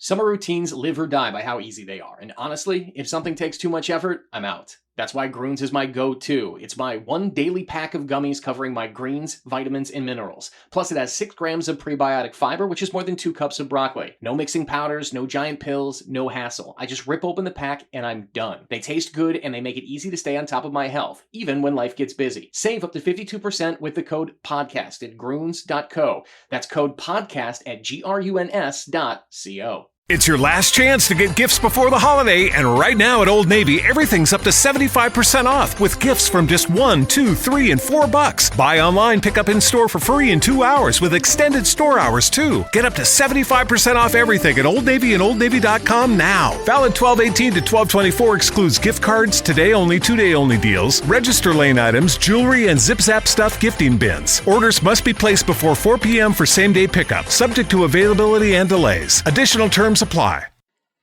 Summer routines live or die by how easy they are, and honestly, if something takes too much effort, I'm out. That's why Groons is my go-to. It's my one daily pack of gummies covering my greens, vitamins, and minerals. Plus, it has 6 grams of prebiotic fiber, which is more than 2 cups of broccoli. No mixing powders, no giant pills, no hassle. I just rip open the pack and I'm done. They taste good and they make it easy to stay on top of my health, even when life gets busy. Save up to 52% with the code PODCAST at Groons.co. That's code PODCAST at GRUNS.co. It's your last chance to get gifts before the holiday, and right now at Old Navy, everything's up to 75% off with gifts from just $1, $2, $3, and $4. Buy online, pick up in store for free in 2 hours with extended store hours too. Get up to 75% off everything at Old Navy and OldNavy.com now. Valid 12/18 to 12/24, excludes gift cards, today only, 2-day only deals, register lane items, jewelry, and Zip Zap stuff gifting bins. Orders must be placed before 4 p.m. for same-day pickup, subject to availability and delays. Additional terms apply.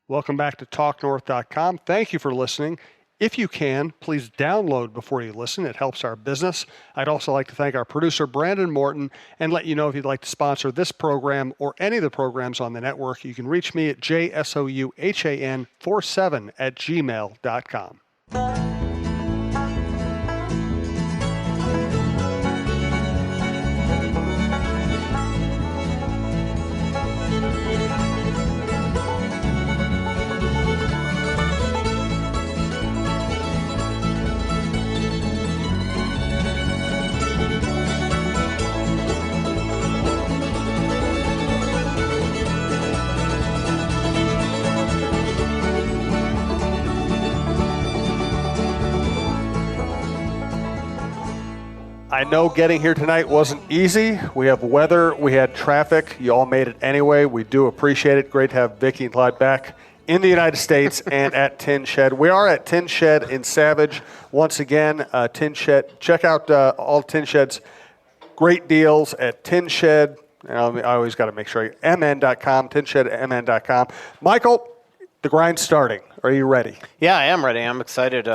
Welcome back to TalkNorth.com. Thank you for listening. If you can, please download before you listen. It helps our business. I'd also like to thank our producer, Brandon Morton, and let you know if you'd like to sponsor this program or any of the programs on the network, you can reach me at jsouhan47@gmail.com. I know getting here tonight wasn't easy. We have weather, we had traffic. You all made it anyway. We do appreciate it. Great to have Vicki and Clyde back in the United States and at Tin Shed. We are at Tin Shed in Savage. Once again, Tin Shed. Check out all Tin Shed's great deals at Tin Shed. I always got to make sure. MN.com, TinShedMN.com. Michael, the grind's starting. Are you ready? Yeah, I am ready. I'm excited.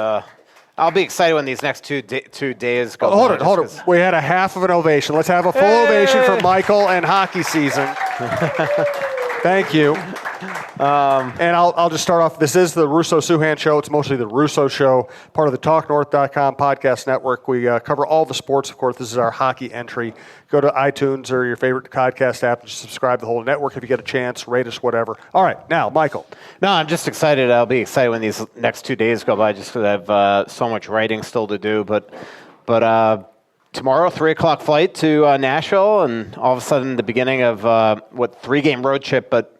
I'll be excited when these next two days go. Hold it. We had a half of an ovation. Let's have a full ovation for Michael and hockey season. Thank you. And I'll just start off. This is the Russo-Souhan Show. It's mostly the Russo Show, part of the TalkNorth.com podcast network. We cover all the sports. Of course, this is our hockey entry. Go to iTunes or your favorite podcast app and subscribe to the whole network if you get a chance. Rate us, whatever. All right, now, Michael. No, I'm just excited. I'll be excited when these next 2 days go by just because I have so much writing still to do. But tomorrow, 3 o'clock flight to Nashville, and all of a sudden the beginning of 3-game road trip, but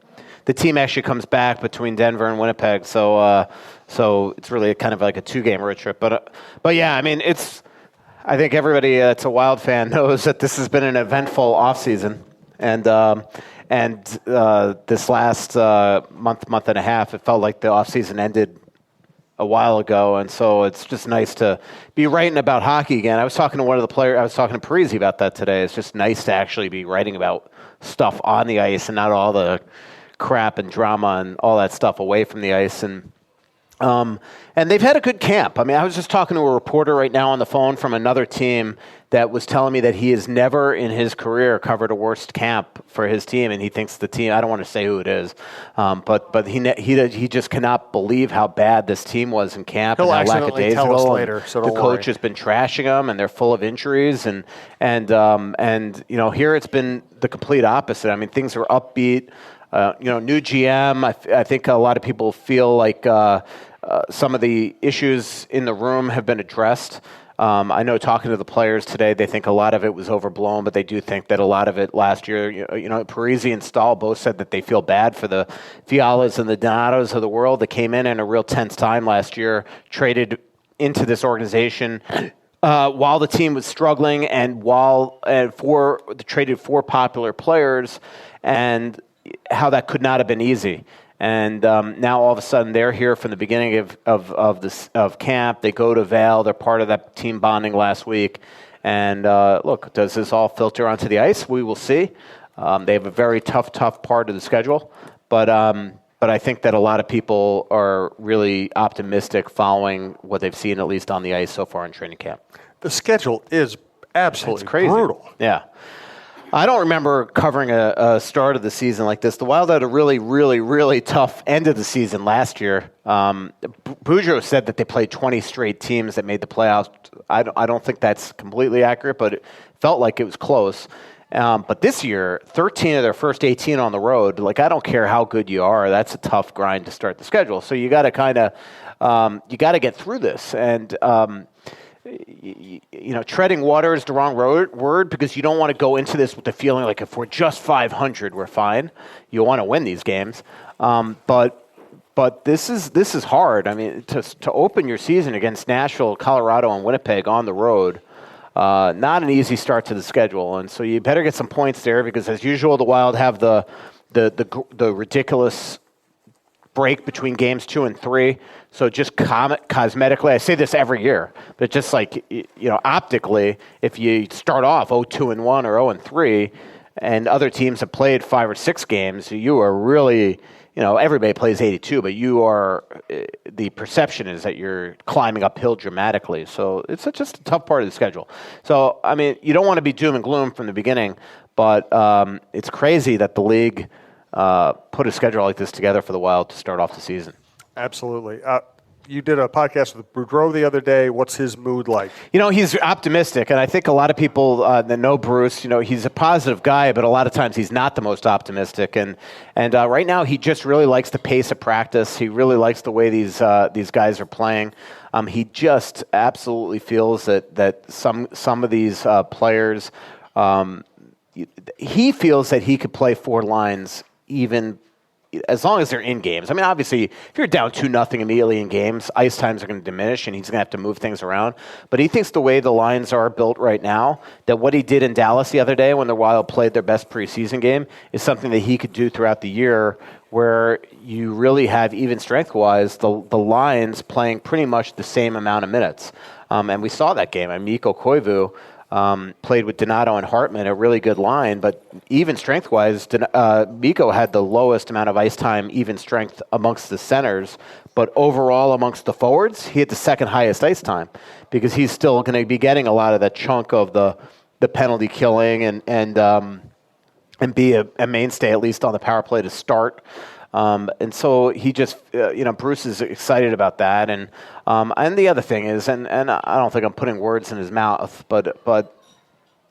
the team actually comes back between Denver and Winnipeg, so it's really kind of like a 2-game road trip. But yeah, I mean, I think everybody that's a Wild fan knows that this has been an eventful offseason, and this last month and a half, it felt like the offseason ended a while ago, and so it's just nice to be writing about hockey again. I was talking to one of the players. I was talking to Parisi about that today. It's just nice to actually be writing about stuff on the ice and not all the crap and drama and all that stuff away from the ice. And they've had a good camp. I mean, I was just talking to a reporter right now on the phone from another team that was telling me that he has never in his career covered a worse camp for his team, and he thinks the team, I don't want to say who it is, but he just cannot believe how bad this team was in camp. He'll and how accidentally tell us later, so don't the coach worry. has been trashing them, and they're full of injuries, and here it's been the complete opposite. I mean, things are upbeat. New GM. I think a lot of people feel like some of the issues in the room have been addressed. I know talking to the players today, they think a lot of it was overblown, but they do think that a lot of it last year, Parisi and Stahl both said that they feel bad for the Fialas and the Donatos of the world that came in a real tense time last year, traded into this organization while the team was struggling and traded 4 popular players, and how that could not have been easy. And now all of a sudden they're here from the beginning of camp. They go to Vail. They're part of that team bonding last week. And look, does this all filter onto the ice? We will see. They have a very tough part of the schedule. But I think that a lot of people are really optimistic following what they've seen, at least on the ice so far in training camp. The schedule is absolutely crazy. Brutal. Yeah. I don't remember covering a start of the season like this. The Wild had a really, really, really tough end of the season last year. Boudreau said that they played 20 straight teams that made the playoffs. I don't think that's completely accurate, but it felt like it was close. But this year, 13 of their first 18 on the road. Like, I don't care how good you are, that's a tough grind to start the schedule. So you got to kind of you got to get through this. And treading water is the wrong word, because you don't want to go into this with the feeling like if we're just 500, we're fine. You want to win these games, but this is hard. I mean, to open your season against Nashville, Colorado, and Winnipeg on the road, not an easy start to the schedule, and so you better get some points there, because as usual, the Wild have the ridiculous break between games 2 and 3. So just cosmetically, I say this every year, but just like, optically, if you start off 0-2-1 or 0-3, and other teams have played 5 or 6 games, you are really, everybody plays 82, but the perception is that you're climbing uphill dramatically. So it's just a tough part of the schedule. So, I mean, you don't want to be doom and gloom from the beginning, but it's crazy that the league put a schedule like this together for the Wild to start off the season. Absolutely. You did a podcast with Boudreau the other day. What's his mood like? He's optimistic, and I think a lot of people that know Bruce, he's a positive guy, but a lot of times he's not the most optimistic. And right now, he just really likes the pace of practice. He really likes the way these guys are playing. He just absolutely feels that some of these players, he feels that he could play 4 lines even as long as they're in games. I mean, obviously, if you're down 2-0 immediately in games, ice times are going to diminish, and he's going to have to move things around. But he thinks the way the lines are built right now, that what he did in Dallas the other day when the Wild played their best preseason game is something that he could do throughout the year, where you really have, even strength-wise, the lines playing pretty much the same amount of minutes. And we saw that game. I mean, Mikko Koivu played with Donato and Hartman, a really good line, but even strength-wise, Mikko had the lowest amount of ice time, even strength, amongst the centers, but overall amongst the forwards, he had the second highest ice time, because he's still going to be getting a lot of that chunk of the penalty killing and be a mainstay, at least on the power play to start. And so he just, Bruce is excited about that. And the other thing is, and I don't think I'm putting words in his mouth, but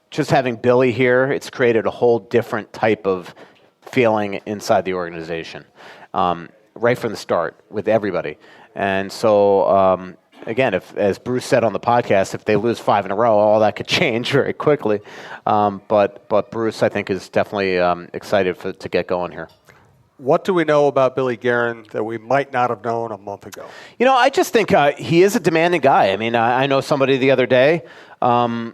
just having Billy here, it's created a whole different type of feeling inside the organization, right from the start with everybody. And so, again, as Bruce said on the podcast, if they lose 5 in a row, all that could change very quickly. But Bruce, I think, is definitely excited to get going here. What do we know about Billy Guerin that we might not have known a month ago? I just think he is a demanding guy. I mean, I know somebody the other day that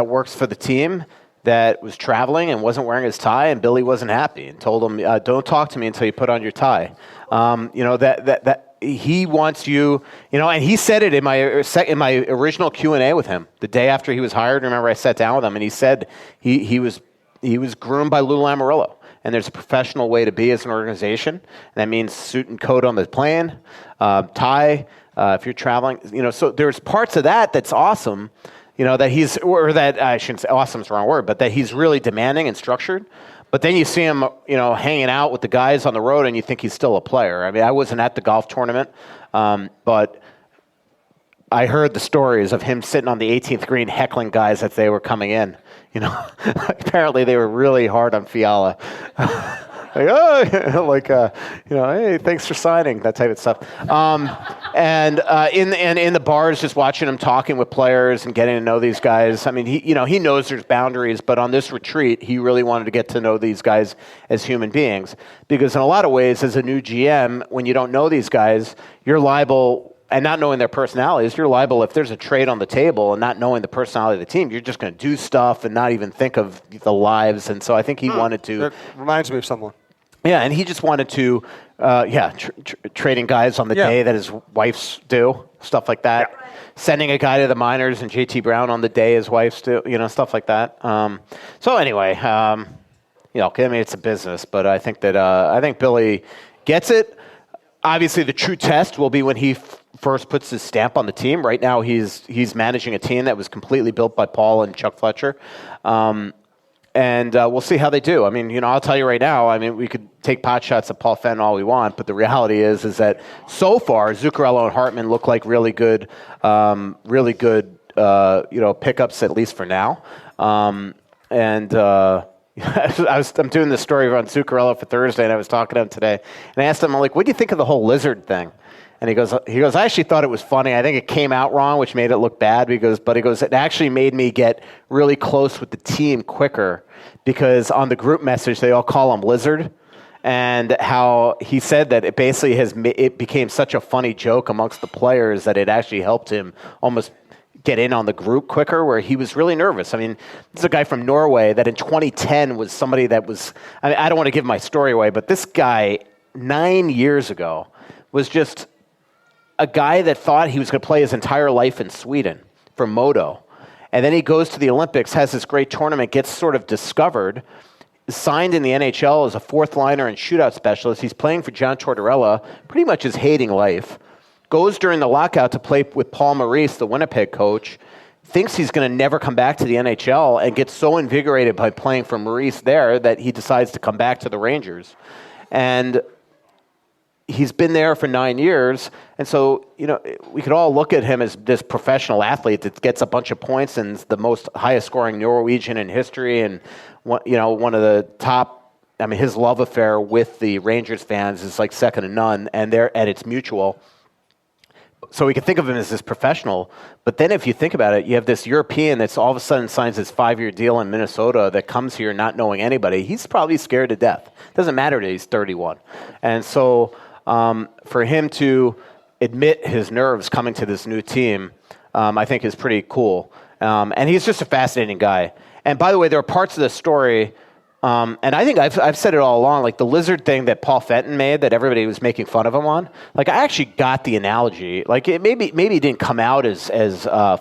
works for the team that was traveling and wasn't wearing his tie, and Billy wasn't happy and told him, "Don't talk to me until you put on your tie." That he wants you, and he said it in my original Q&A with him the day after he was hired. Remember, I sat down with him, and he said he was groomed by Lou Lamoriello. And there's a professional way to be as an organization. And that means suit and coat on the plane, tie, if you're traveling. So there's parts of that's awesome, that I shouldn't say awesome is the wrong word, but that he's really demanding and structured. But then you see him, hanging out with the guys on the road, and you think he's still a player. I mean, I wasn't at the golf tournament, but I heard the stories of him sitting on the 18th green heckling guys as they were coming in. Apparently they were really hard on Fiala. Hey, thanks for signing, that type of stuff. And in the bars, just watching him talking with players and getting to know these guys. I mean, he knows there's boundaries, but on this retreat, he really wanted to get to know these guys as human beings. Because in a lot of ways, as a new GM, when you don't know these guys, you're liable. And not knowing their personalities, you're liable if there's a trade on the table and not knowing the personality of the team, you're just going to do stuff and not even think of the lives. And so I think he wanted to. That reminds me of someone. Yeah, and he just wanted to, trading guys on the day that his wives do, stuff like that. Yeah. Sending a guy to the minors and JT Brown on the day his wives do, stuff like that. So anyway, I mean, it's a business, but I think that Billy gets it. Obviously, the true test will be when he first puts his stamp on the team. Right now, he's managing a team that was completely built by Paul and Chuck Fletcher. And we'll see how they do. I mean, I'll tell you right now, I mean, we could take pot shots at Paul Fenton all we want, but the reality is that so far, Zuccarello and Hartman look like really good pickups, at least for now. I'm doing this story on Zuccarello for Thursday, and I was talking to him today, and I asked him, I'm like, what do you think of the whole lizard thing? And he goes, I actually thought it was funny. I think it came out wrong, which made it look bad. But he goes, it actually made me get really close with the team quicker because on the group message, they all call him Lizard. And how he said that it basically it became such a funny joke amongst the players that it actually helped him almost get in on the group quicker, where he was really nervous. I mean, this is a guy from Norway that in 2010 was somebody that was, I don't want to give my story away, but this guy 9 years ago was just a guy that thought he was going to play his entire life in Sweden for Modo. And then he goes to the Olympics, has this great tournament, gets sort of discovered, signed in the NHL as a fourth liner and shootout specialist. He's playing for John Tortorella, pretty much is hating life. Goes during the lockout to play with Paul Maurice, the Winnipeg coach, thinks he's going to never come back to the NHL and gets so invigorated by playing for Maurice there that he decides to come back to the Rangers. And he's been there for 9 years, and so we could all look at him as this professional athlete that gets a bunch of points and is the most highest scoring Norwegian in history, and one of the top. I mean, his love affair with the Rangers fans is like second to none, and it's mutual. So we can think of him as this professional, but then if you think about it, you have this European that's all of a sudden signs his 5-year deal in Minnesota that comes here not knowing anybody. He's probably scared to death. Doesn't matter that he's 31, and so. For him to admit his nerves coming to this new team, I think is pretty cool. And he's just a fascinating guy. And by the way, there are parts of the story, and I think I've said it all along, like the lizard thing that Paul Fenton made that everybody was making fun of him on. Like I actually got the analogy. Like it maybe it didn't come out as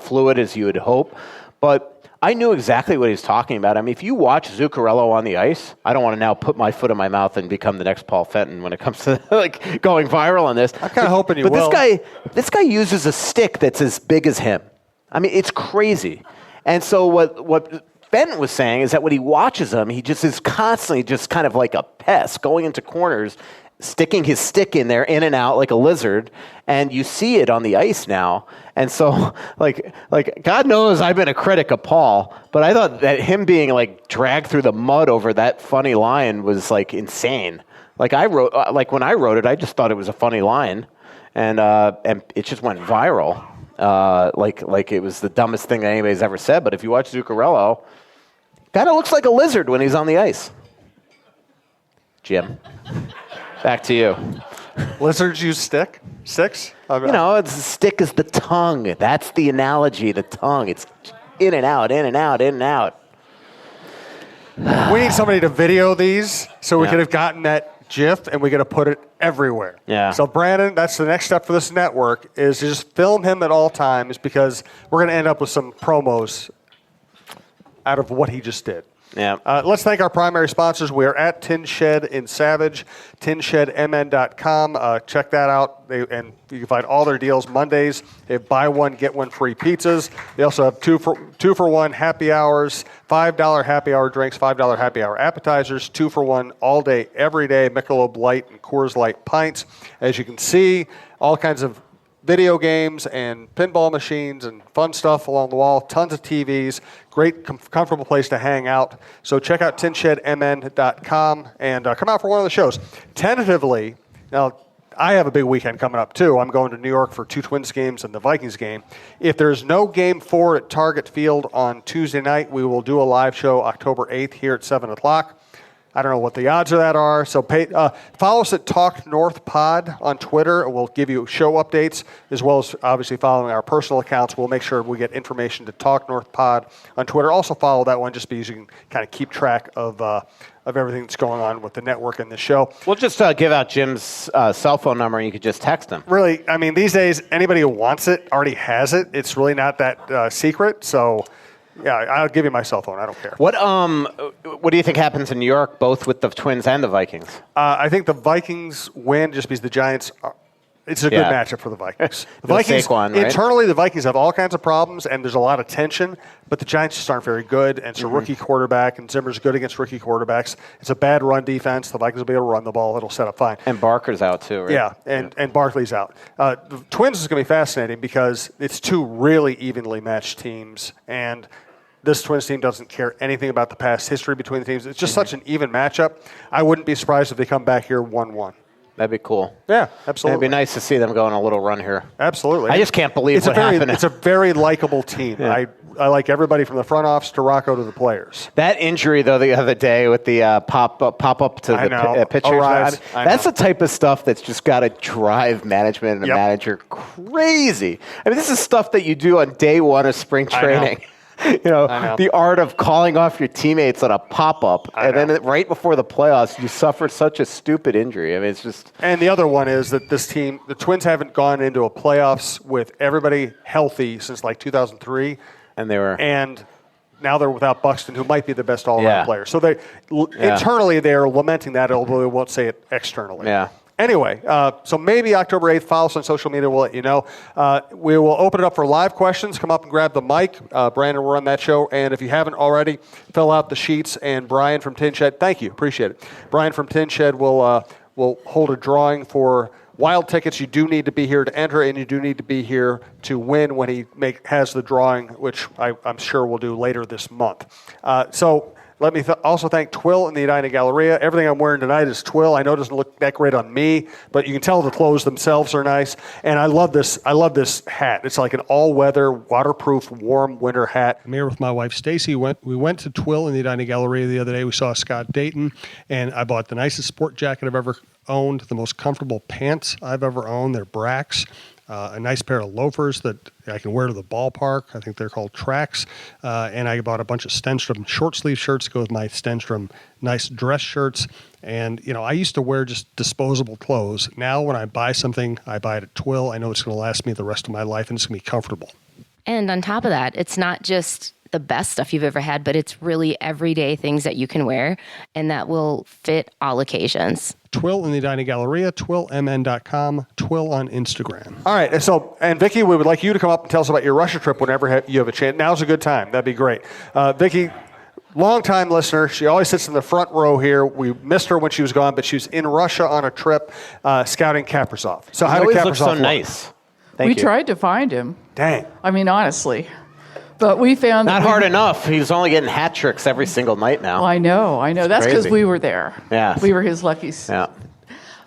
fluid as you would hope, but I knew exactly what he was talking about. I mean, if you watch Zuccarello on the ice, I don't want to now put my foot in my mouth and become the next Paul Fenton when it comes to like going viral on this. I'm kind of hoping you will. But this guy uses a stick that's as big as him. I mean, it's crazy. And so what Fenton was saying is that when he watches him, he just is constantly just kind of like a pest going into corners, sticking his stick in there, in and out like a lizard, and you see it on the ice now. And so, like God knows I've been a critic of Paul, but I thought that him being like dragged through the mud over that funny line was like insane. Like when I wrote it, I just thought it was a funny line, and it just went viral. Like it was the dumbest thing that anybody's ever said. But if you watch Zuccarello, kind of looks like a lizard when he's on the ice. Jim. Back to you. Lizards use sticks? It's stick is the tongue. That's the analogy, the tongue. It's in and out, in and out, in and out. We need somebody to video these so we could have gotten that GIF and we could have put it everywhere. Yeah. So Brandon, that's the next step for this network is to just film him at all times because we're going to end up with some promos out of what he just did. Yeah. Let's thank our primary sponsors. We are at Tin Shed in Savage, tinshedmn.com. Check that out. And you can find all their deals Mondays. They have buy one, get one free pizzas. They also have two for one happy hours, $5 happy hour drinks, $5 happy hour appetizers, 2 for 1 all day, every day, Michelob Light and Coors Light pints. As you can see, all kinds of video games and pinball machines and fun stuff along the wall, tons of TVs, great comfortable place to hang out. So check out tinshedmn.com and come out for one of the shows. Tentatively, now I have a big weekend coming up too. I'm going to New York for 2 Twins games and the Vikings game. If there's no Game 4 at Target Field on Tuesday night, we will do a live show October 8th here at 7 o'clock. I don't know what the odds of that are. So follow us at Talk North Pod on Twitter. We'll give you show updates as well as obviously following our personal accounts. We'll make sure we get information to Talk North Pod on Twitter. Also follow that one just because you can kind of keep track of everything that's going on with the network and the show. We'll just give out Jim's cell phone number and you could just text him. Really, I mean, these days, anybody who wants it already has it. It's really not that secret. So, yeah, I'll give you my cell phone. I don't care. What do you think happens in New York, both with the Twins and the Vikings? I think the Vikings win just because the Giants It's a good matchup for the Vikings. The Vikings, Saquon, right? internally, the Vikings have all kinds of problems, and there's a lot of tension, but the Giants just aren't very good, and it's a rookie quarterback, and Zimmer's good against rookie quarterbacks. It's a bad run defense. The Vikings will be able to run the ball. It'll set up fine. And Barker's out, too, right? Yeah, and Barkley's out. The Twins is going to be fascinating because it's two really evenly matched teams, and this Twins team doesn't care anything about the past history between the teams. It's just such an even matchup. I wouldn't be surprised if they come back here 1-1. That'd be cool. Yeah, absolutely. It'd be nice to see them go on a little run here. Absolutely. I just can't believe what happened. It's a very likable team. Yeah. I like everybody from the front office to Rocco to the players. That injury, though, the other day with the pop up to the pitchers, that's the type of stuff that's just got to drive management and a manager crazy. I mean, this is stuff that you do on day one of spring training. The art of calling off your teammates on a pop-up, and then right before the playoffs, you suffer such a stupid injury. I mean, it's just... And the other one is that this team, the Twins haven't gone into a playoffs with everybody healthy since like 2003. And now they're without Buxton, who might be the best all-around player. So internally, they are lamenting that, although they won't say it externally. Yeah. Anyway, so maybe October 8th, follow us on social media, we'll let you know. We will open it up for live questions. Come up and grab the mic. Brandon will run that show. And if you haven't already, fill out the sheets. And Brian from Tin Shed, thank you, appreciate it. Brian from Tin Shed will hold a drawing for Wild tickets. You do need to be here to enter, and you do need to be here to win when he has the drawing, which I'm sure we'll do later this month. So let me also thank Twill in the Edina Galleria. Everything I'm wearing tonight is Twill. I know it doesn't look that great on me, but you can tell the clothes themselves are nice. And I love this hat. It's like an all-weather, waterproof, warm winter hat. I'm here with my wife, Stacy. We went to Twill in the Edina Galleria the other day. We saw Scott Dayton, and I bought the nicest sport jacket I've ever owned, the most comfortable pants I've ever owned. They're Brax. A nice pair of loafers that I can wear to the ballpark. I think they're called Tracks. And I bought a bunch of Stenstrom short sleeve shirts to go with my Stenstrom nice dress shirts. And, I used to wear just disposable clothes. Now when I buy something, I buy it at Twill. I know it's going to last me the rest of my life, and it's going to be comfortable. And on top of that, it's not just the best stuff you've ever had, but it's really everyday things that you can wear and that will fit all occasions. Twill in the Edina Galleria, twillmn.com, Twill on Instagram. All right, and Vicki, we would like you to come up and tell us about your Russia trip whenever you have a chance. Now's a good time. That'd be great. Vicki, long-time listener. She always sits in the front row here. We missed her when she was gone, but she was in Russia on a trip scouting Kaprizov. So how did Kaprizov look so nice? We tried to find him. Dang. I mean, honestly. But we found Not hard enough. He's only getting hat tricks every single night now. Well, I know. That's because we were there. Yeah. We were his luckies. Yeah.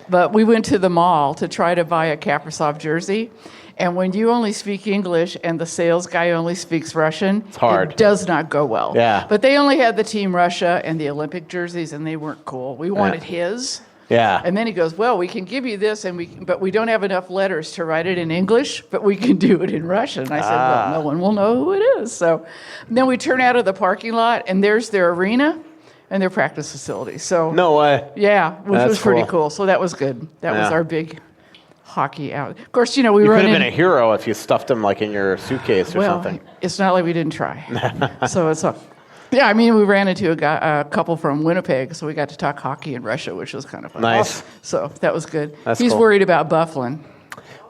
But we went to the mall to try to buy a Kaprizov jersey. And when you only speak English and the sales guy only speaks Russian, it's hard. It does not go well. Yeah. But they only had the Team Russia and the Olympic jerseys, and they weren't cool. We wanted his. Yeah. And then he goes, well, we can give you this, but we don't have enough letters to write it in English, but we can do it in Russian. And I said, well, no one will know who it is. So then we turn out of the parking lot, and there's their arena and their practice facility. So no way. Yeah, which was pretty cool. So that was good. That was our big hockey out. Of course, we you run could have been a hero if you stuffed him like in your suitcase or something. It's not like we didn't try. So it's yeah, I mean, we ran into a couple from Winnipeg, so we got to talk hockey in Russia, which was kind of fun. Nice. So that was good. He's cool. Worried about Bufflin.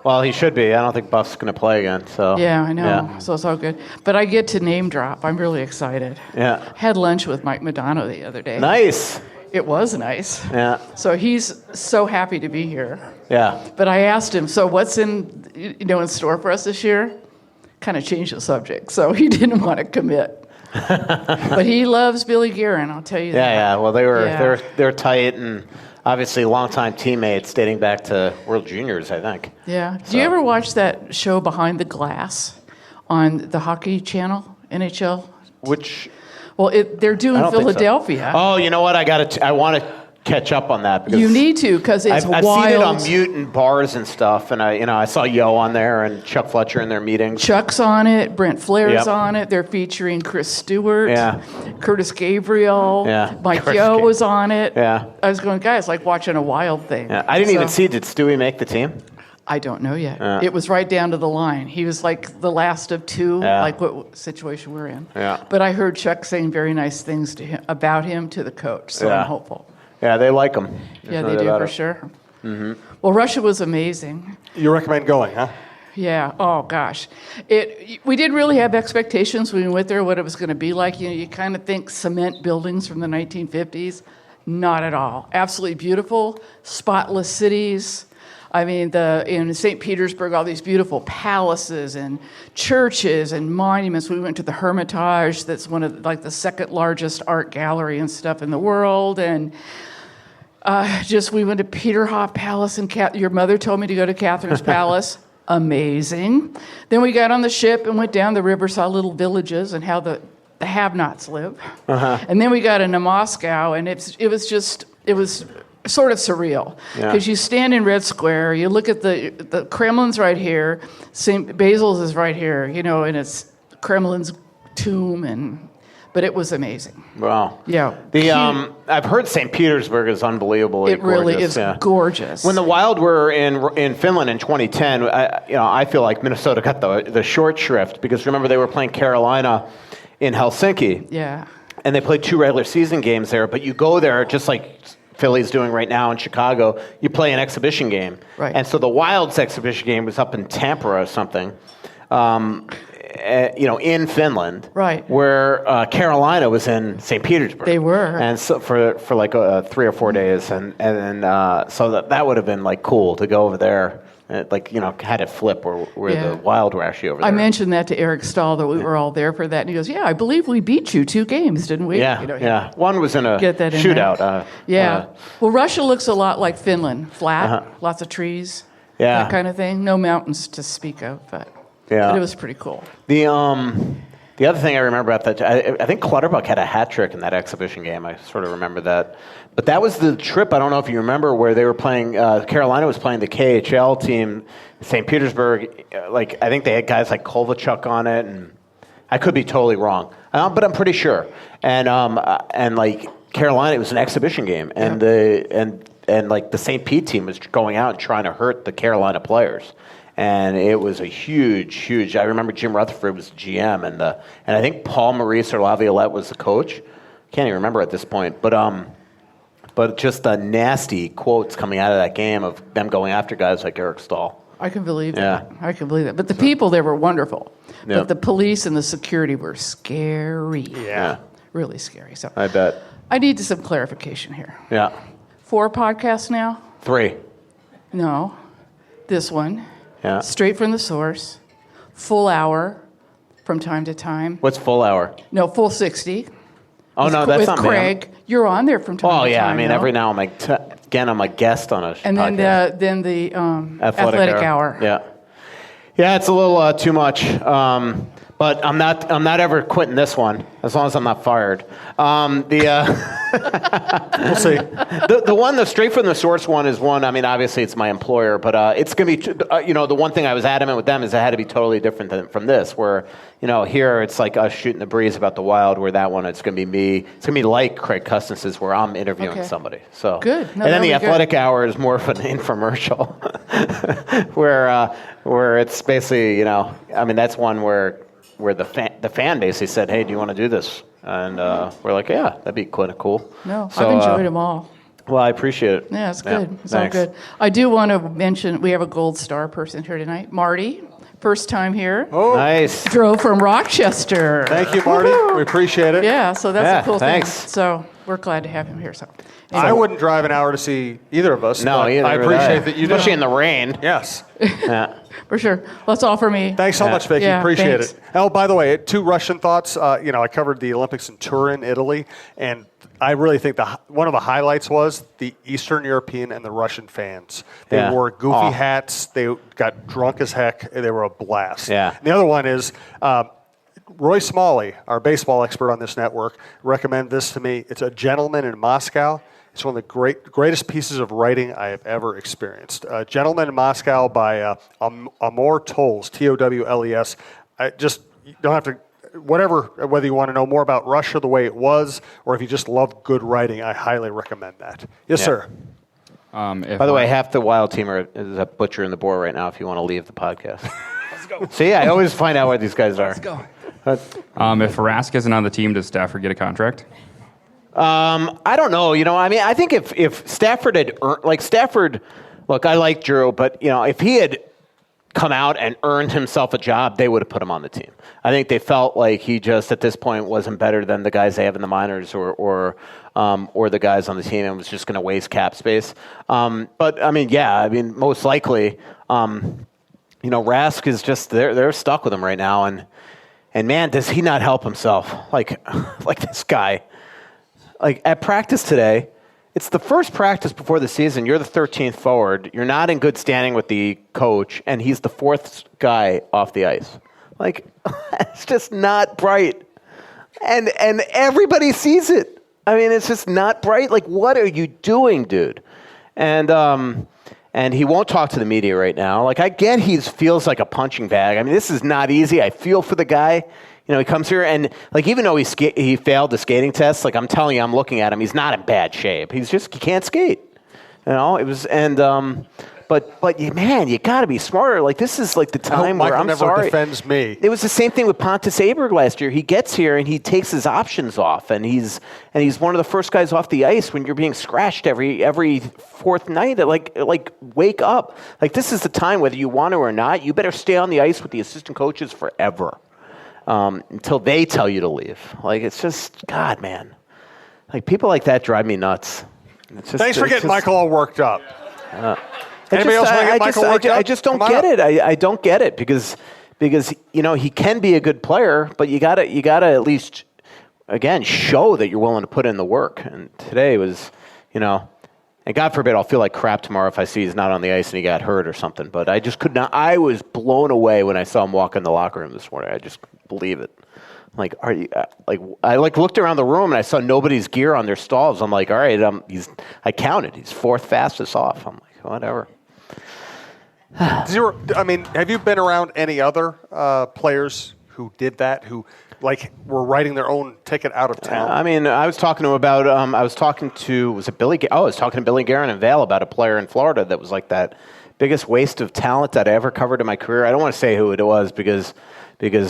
Well, he should be. I don't think Buff's going to play again. So yeah, I know. Yeah. So it's all good. But I get to name drop. I'm really excited. Yeah. Had lunch with Mike Modano the other day. Nice. It was nice. Yeah. So he's so happy to be here. Yeah. But I asked him, so what's in store for us this year? Kind of changed the subject. So he didn't want to commit. But he loves Billy Guerin, I'll tell you that. Yeah. Well, they're tight and obviously longtime teammates dating back to World Juniors, I think. Yeah. Do you ever watch that show Behind the Glass on the Hockey Channel, NHL? Which? Well, they're doing Philadelphia. So. Oh, you know what? I want to catch up on that because you need to because it's I've wild. seen it on mute in bars and stuff, and I saw Yo on there and Chuck Fletcher in their meetings. Chuck's on it, Brent Flair's on it. They're featuring Chris Stewart, Curtis Gabriel, Mike Yo was on it. Yeah, I was going, guys, like watching a Wild thing. Yeah. I didn't even see. Did Stewie make the team? I don't know yet. It was right down to the line. He was like the last of two, like what situation we're in. Yeah. But I heard Chuck saying very nice things about him to the coach, so I'm hopeful. Yeah, they like him. They do for sure. Well, Russia was amazing. You recommend going, huh? Yeah. Oh gosh, we didn't really have expectations when we went there what it was going to be like. You kind of think cement buildings from the 1950s. Not at all. Absolutely beautiful, spotless cities. I mean, in St. Petersburg, all these beautiful palaces and churches and monuments. We went to the Hermitage. That's one of the second largest art gallery and stuff in the world. And we went to Peterhof Palace, and your mother told me to go to Catherine's Palace. Amazing. Then we got on the ship and went down the river, saw little villages and how the have-nots live. And then we got into Moscow, and it was sort of surreal because you stand in Red Square, you look at the Kremlin's right here, St. Basil's is right here, and it's Kremlin's tomb, but it was amazing. Wow. Yeah. I've heard St. Petersburg is unbelievably gorgeous. It really is gorgeous. When the Wild were in Finland in 2010, I feel like Minnesota got the short shrift because remember they were playing Carolina in Helsinki. Yeah. And they played 2 regular season games there, but you go there just like Philly's doing right now in Chicago, you play an exhibition game. Right. And so the Wild's exhibition game was up in Tampere or something. In Finland, right, where Carolina was in St. Petersburg. They were, and so for 3 or 4 days, and so that would have been like cool to go over there, had it flip where the Wild were actually over there. I mentioned that to Eric Stahl that we were all there for that, and he goes, "Yeah, I believe we beat you 2 games, didn't we?" Yeah. One was in a shootout. Well, Russia looks a lot like Finland, flat, lots of trees, that kind of thing. No mountains to speak of, but it was pretty cool. The other thing I remember about that, I think Clutterbuck had a hat trick in that exhibition game. I sort of remember that. But that was the trip, I don't know if you remember, where they were playing, Carolina was playing the KHL team, St. Petersburg. I think they had guys like Kovalchuk on it, and I could be totally wrong, but I'm pretty sure. And Carolina, it was an exhibition game, and the St. Pete team was going out and trying to hurt the Carolina players. And it was a huge. I remember Jim Rutherford was the GM, and I think Paul Maurice or Laviolette was the coach. Can't even remember at this point, but just the nasty quotes coming out of that game of them going after guys like Eric Stahl. I can believe that. I can believe that. But the people there were wonderful. But the police and the security were scary. Yeah, really scary. So I bet. I need some clarification here. Yeah. 4 podcasts now? 3. No, this one. Yeah. Straight from the source, full hour from time to time. What's full hour? No, full 60. Oh, no, that's with not Craig. me. You're on there from time to time. Oh, yeah. I mean, every now I'm a guest on a and podcast. then the athletic hour. Yeah. Yeah, it's a little too much. But I'm not ever quitting this one as long as I'm not fired. We'll see. The straight from the source one is one. I mean, obviously it's my employer, but it's gonna be. The one thing I was adamant with them is it had to be totally different from this. Where here it's like us shooting the breeze about the Wild. Where that one it's gonna be me. It's gonna be like Craig Custance, where I'm interviewing somebody. So good. No, and then the athletic hour is more of an infomercial, where it's basically I mean that's one where the fan basically said, "Hey, do you want to do this?" And we're like, "Yeah, that'd be kind of cool." No, so, I've enjoyed them all. Well, I appreciate it. Yeah, it's good. It's thanks. all good. I do want to mention we have a gold star person here tonight, Marty. First time here. Oh, nice. Drove from Rochester. Thank you, Marty. We appreciate it. Yeah, so that's a cool thanks. thing. So we're glad to have him here. So I wouldn't drive an hour to see either of us. No, but either I appreciate that you do. especially in the rain. Yes. Yeah. for sure. That's all for me. Thanks so much, Vicki. Yeah, appreciate thanks. it. Oh, by the way, 2 Russian thoughts. I covered the Olympics in Turin, Italy, and I really think one of the highlights was the Eastern European and the Russian fans. They wore goofy hats. They got drunk as heck. They were a blast. Yeah. And the other one is Roy Smalley, our baseball expert on this network, recommended this to me. It's A Gentleman in Moscow. It's one of the greatest pieces of writing I have ever experienced. Gentleman in Moscow by Amor Towles, Towles. You don't have to, whether you want to know more about Russia the way it was, or if you just love good writing, I highly recommend that. Yes, sir. By the way, half the Wild team is a butcher in the board right now if you want to leave the podcast. Let's go. See, I always find out where these guys are. Let's go. If Rask isn't on the team, does Stafford get a contract? I don't know. I mean, I think if Stafford had earned, Stafford Look, I like Drew, but if he had come out and earned himself a job, they would have put him on the team. I think they felt like he just at this point wasn't better than the guys they have in the minors or the guys on the team, and was just going to waste cap space. But most likely, Rask is just they're stuck with him right now, and man, does he not help himself? Like this guy, like at practice today. It's the first practice before the season. You're the 13th forward. You're not in good standing with the coach, and he's the 4th guy off the ice. Like, it's just not bright. And everybody sees it. I mean, it's just not bright. Like, what are you doing, dude? And he won't talk to the media right now. Like, I get he feels like a punching bag. I mean, this is not easy. I feel for the guy. He comes here and, like, even though he failed the skating test, like, I'm telling you, I'm looking at him, he's not in bad shape. He can't skate. It was, but you got to be smarter. Like, this is like the time where Michael I'm never sorry. defends me. It was the same thing with Pontus Aberg last year. He gets here and he takes his options off, and he's one of the first guys off the ice when you're being scratched every fourth night. Like wake up. Like, this is the time, whether you want to or not, you better stay on the ice with the assistant coaches forever. Until they tell you to leave. Like, it's just, God, man. Like, people like that drive me nuts. Thanks for getting Michael all worked up. Anybody else want to get Michael worked up? I just don't get it. I don't get it because he can be a good player, but you gotta at least, again, show that you're willing to put in the work. And today was, and God forbid I'll feel like crap tomorrow if I see he's not on the ice and he got hurt or something. But I just could not. I was blown away when I saw him walk in the locker room this morning. I just couldn't believe it. Like, are you I looked around the room and I saw nobody's gear on their stalls. I'm like, all right, I counted. He's 4th fastest off. I'm like, whatever. Have you been around any other players who did that, who were writing their own ticket out of town? I was talking to him about. I was talking to Billy Guerin and Vail about a player in Florida that was like that biggest waste of talent that I ever covered in my career. I don't want to say who it was because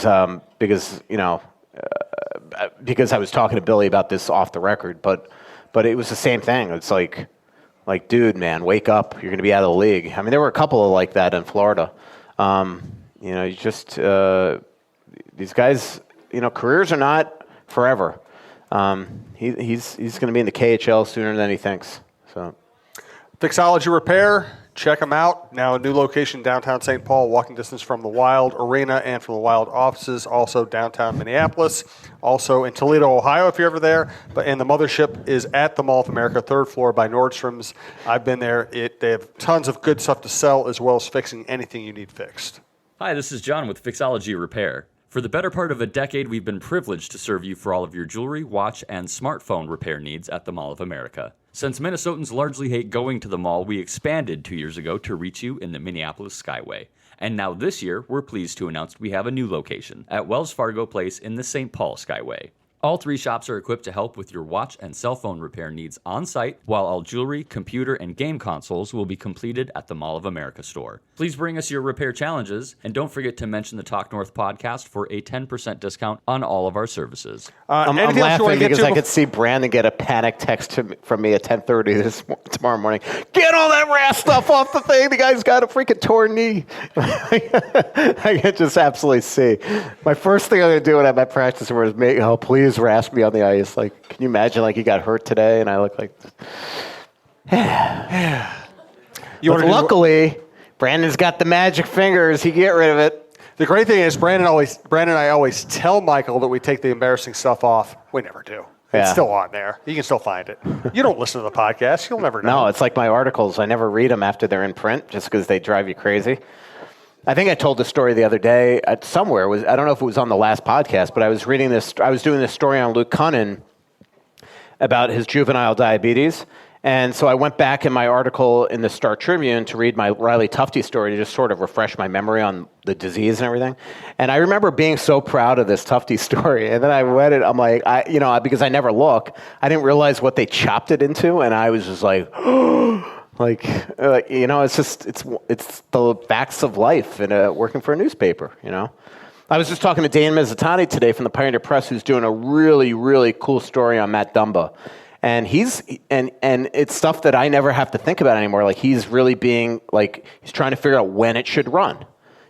I was talking to Billy about this off the record, but it was the same thing. It's like, dude, man, wake up! You're going to be out of the league. I mean, there were a couple of like that in Florida. These guys. Careers are not forever. He's going to be in the KHL sooner than he thinks. So, Fixology Repair, check them out. Now a new location downtown St. Paul, walking distance from the Wild Arena and from the Wild offices. Also downtown Minneapolis. Also in Toledo, Ohio, if you're ever there. And the mothership is at the Mall of America, 3rd floor by Nordstrom's. I've been there. They have tons of good stuff to sell, as well as fixing anything you need fixed. Hi, this is John with Fixology Repair. For the better part of a decade, we've been privileged to serve you for all of your jewelry, watch, and smartphone repair needs at the Mall of America. Since Minnesotans largely hate going to the mall, we expanded 2 years ago to reach you in the Minneapolis Skyway. And now this year, we're pleased to announce we have a new location at Wells Fargo Place in the St. Paul Skyway. All 3 shops are equipped to help with your watch and cell phone repair needs on site, while all jewelry, computer, and game consoles will be completed at the Mall of America store. Please bring us your repair challenges, and don't forget to mention the Talk North podcast for a 10% discount on all of our services. I'm laughing because I could see Brandon get a panic text from me at 10:30 tomorrow morning. Get all that Rask stuff off the thing. The guy's got a freaking torn knee. I can just absolutely see. My first thing I'm going to do when I'm at practice is please Rask me on the ice. Like, can you imagine he got hurt today and I look like luckily Brandon's got the magic fingers. He can get rid of it. The great thing is Brandon and I always tell Michael that we take the embarrassing stuff off. We never do. It's still on there. You can still find it. You don't listen to the podcast. You'll never know. No, it's like my articles. I never read them after they're in print just because they drive you crazy. I think I told the story the other day somewhere. I don't know if it was on the last podcast, but I was doing this story on Luke Cunnin about his juvenile diabetes. And so I went back in my article in the Star Tribune to read my Riley Tufte story to just sort of refresh my memory on the disease and everything. And I remember being so proud of this Tufte story. And then I read it. I'm like, because I never look, I didn't realize what they chopped it into. And I was just like, it's the facts of life and working for a newspaper, I was just talking to Dan Mizutani today from the Pioneer Press, who's doing a really, really cool story on Matt Dumba. And he's it's stuff that I never have to think about anymore. Like he's really being like he's trying to figure out when it should run,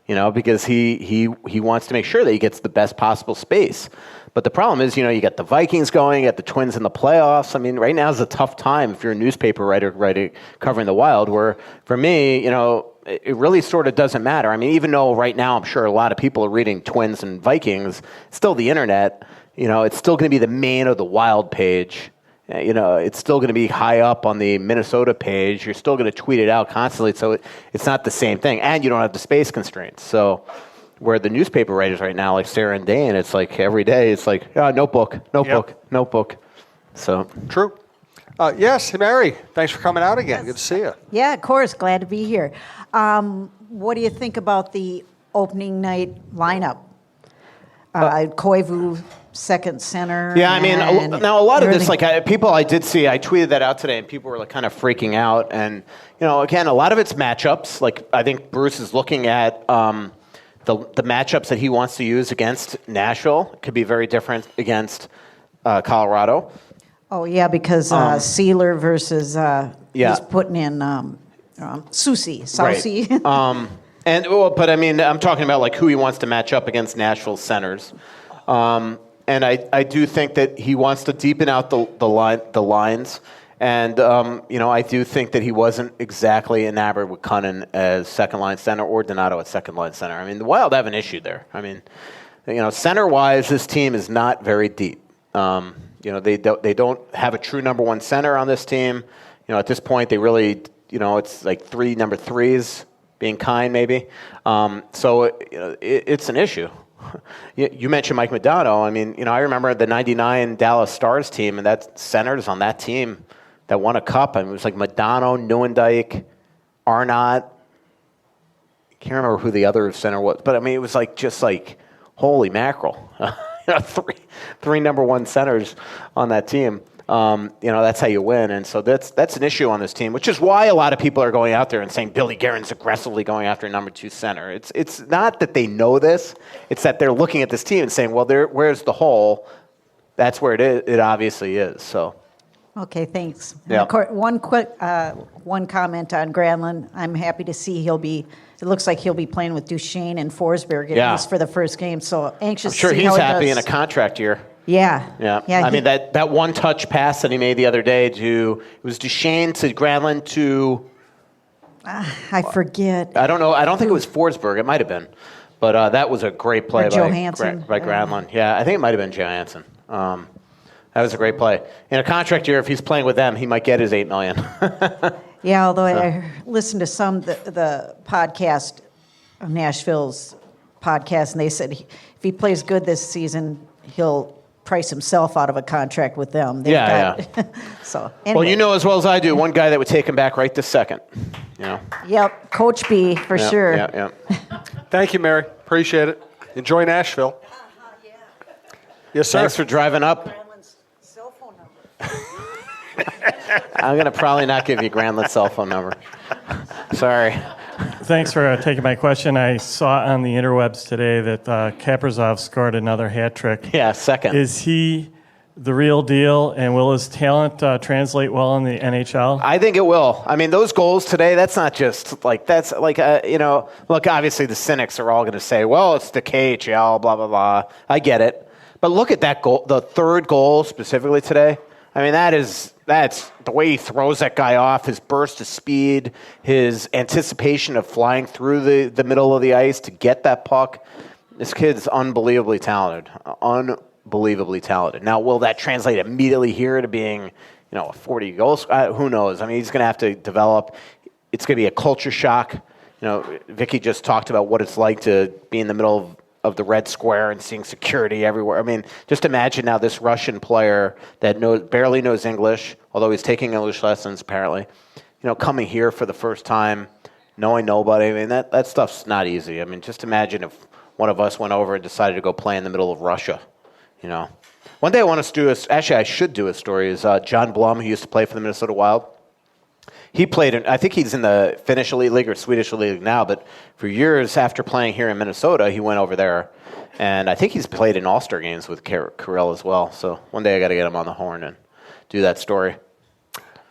because he wants to make sure that he gets the best possible space. But the problem is, you got the Vikings going, you got the Twins in the playoffs. I mean, right now is a tough time if you're a newspaper writer covering the Wild. Where for me, it really sort of doesn't matter. I mean, even though right now I'm sure a lot of people are reading Twins and Vikings, still the internet. It's still going to be the main of the Wild page. It's still going to be high up on the Minnesota page. You're still going to tweet it out constantly. So it's not the same thing. And you don't have the space constraints. So where the newspaper writers right now, like Sarah and Dane, it's like every day, it's like, notebook. So True. Yes, Mary, thanks for coming out again. Good to see you. Yeah, of course. Glad to be here. What do you think about the opening night lineup? Koivu, second center. Yeah, I mean, now a lot of this, everything. people I did see, I tweeted that out today, and people were like kind of freaking out. And, again, a lot of it's matchups. Like, I think Bruce is looking at the matchups that he wants to use against Nashville. It could be very different against Colorado. Oh, yeah, because Sealer versus he's putting in Soucy. Right. But I mean, I'm talking about like who he wants to match up against Nashville centers. And I do think that he wants to deepen out the lines. And, I do think that he wasn't exactly enamored with Cunnin as second-line center or Donato at second-line center. I mean, the Wild have an issue there. I mean, center-wise, this team is not very deep. They don't have a true number one center on this team. At this point, they really, it's like three number threes, being kind maybe. It's an issue. You mentioned Mike Modano. I mean, I remember the '99 Dallas Stars team, and that centers on that team that won a cup. I mean, it was like Modano, Neuendijk, Arnott. I can't remember who the other center was, but I mean, it was like just like holy mackerel. Three number one centers on that team. That's how you win. And so that's an issue on this team, which is why a lot of people are going out there and saying Billy Guerin's aggressively going after a number two center. It's not that they know this. It's that they're looking at this team and saying, well, where's the hole? That's where it is. It obviously is. So. Okay, thanks. Yeah. One comment on Granlund. I'm happy to see it looks like he'll be playing with Duchesne and Forsberg at least for the first game. So anxious I'm sure to see he's how he happy does. in a contract year. Yeah. I mean, that one-touch pass that he made the other day it was Duchesne to Granlund to... I forget. I don't know. I don't think it was Forsberg. It might have been. But that was a great play by Granlund. Yeah, I think it might have been Johansson. That was a great play. In a contract year, if he's playing with them, he might get his $8 million. Yeah, although I listened to the podcast, Nashville's podcast, and they said if he plays good this season, he'll price himself out of a contract with them. So anyway. Well, as well as I do, one guy that would take him back right this second. Yep, Coach B for sure. Yeah. Thank you, Mary. Appreciate it. Enjoy Nashville. Yes, sir. Thanks for driving up. I'm going to probably not give you Granlund's cell phone number. Sorry. Thanks for taking my question. I saw on the interwebs today that Kaprizov scored another hat trick. Yeah, second. Is he the real deal, and will his talent translate well in the NHL? I think it will. I mean, those goals today, that's not just like, that's like, look, obviously the cynics are all going to say, well, it's the KHL, blah, blah, blah. I get it. But look at that goal, the third goal specifically today. I mean, that's the way he throws that guy off, his burst of speed, his anticipation of flying through the middle of the ice to get that puck. This kid's unbelievably talented. Unbelievably talented. Now, will that translate immediately here to being, a 40 goals? Who knows? I mean, he's going to have to develop. It's going to be a culture shock. Vicky just talked about what it's like to be in the middle of the Red Square and seeing security everywhere. I mean, just imagine now this Russian player that barely knows English, although he's taking English lessons apparently, coming here for the first time, knowing nobody. I mean, that stuff's not easy. I mean, just imagine if one of us went over and decided to go play in the middle of Russia, One day I want to I should do a story, is John Blum, who used to play for the Minnesota Wild. He played I think he's in the Finnish Elite League or Swedish Elite League now, but for years after playing here in Minnesota, he went over there. And I think he's played in All-Star games with Kirill as well. So one day I got to get him on the horn and do that story.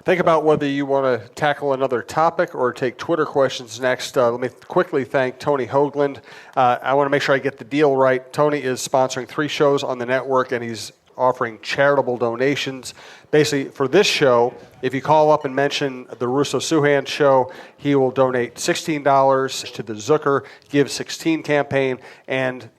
Think about whether you want to tackle another topic or take Twitter questions next. Let me quickly thank Tony Hoagland. I want to make sure I get the deal right. Tony is sponsoring 3 shows on the network, and he's offering charitable donations. Basically, for this show, if you call up and mention the Russo-Souhan Show, he will donate $16 to the Zucker Give 16 campaign, and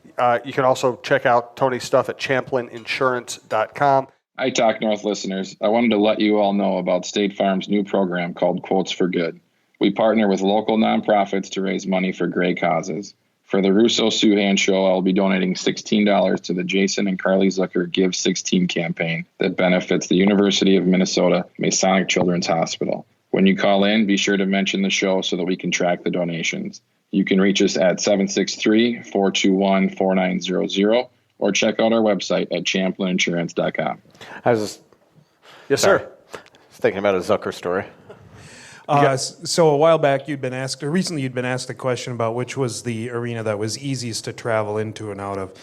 you can also check out Tony's stuff at champlininsurance.com. Hi, Talk North listeners. I wanted to let you all know about State Farm's new program called Quotes for Good. We partner with local nonprofits to raise money for great causes. For the Russo-Souhan Show, I'll be donating $16 to the Jason and Carly Zucker Give 16 campaign that benefits the University of Minnesota Masonic Children's Hospital. When you call in, be sure to mention the show so that we can track the donations. You can reach us at 763-421-4900 or check out our website at champlininsurance.com. Yes, sir. I was thinking about a Zucker story. So a while back, recently you'd been asked a question about which was the arena that was easiest to travel into and out of,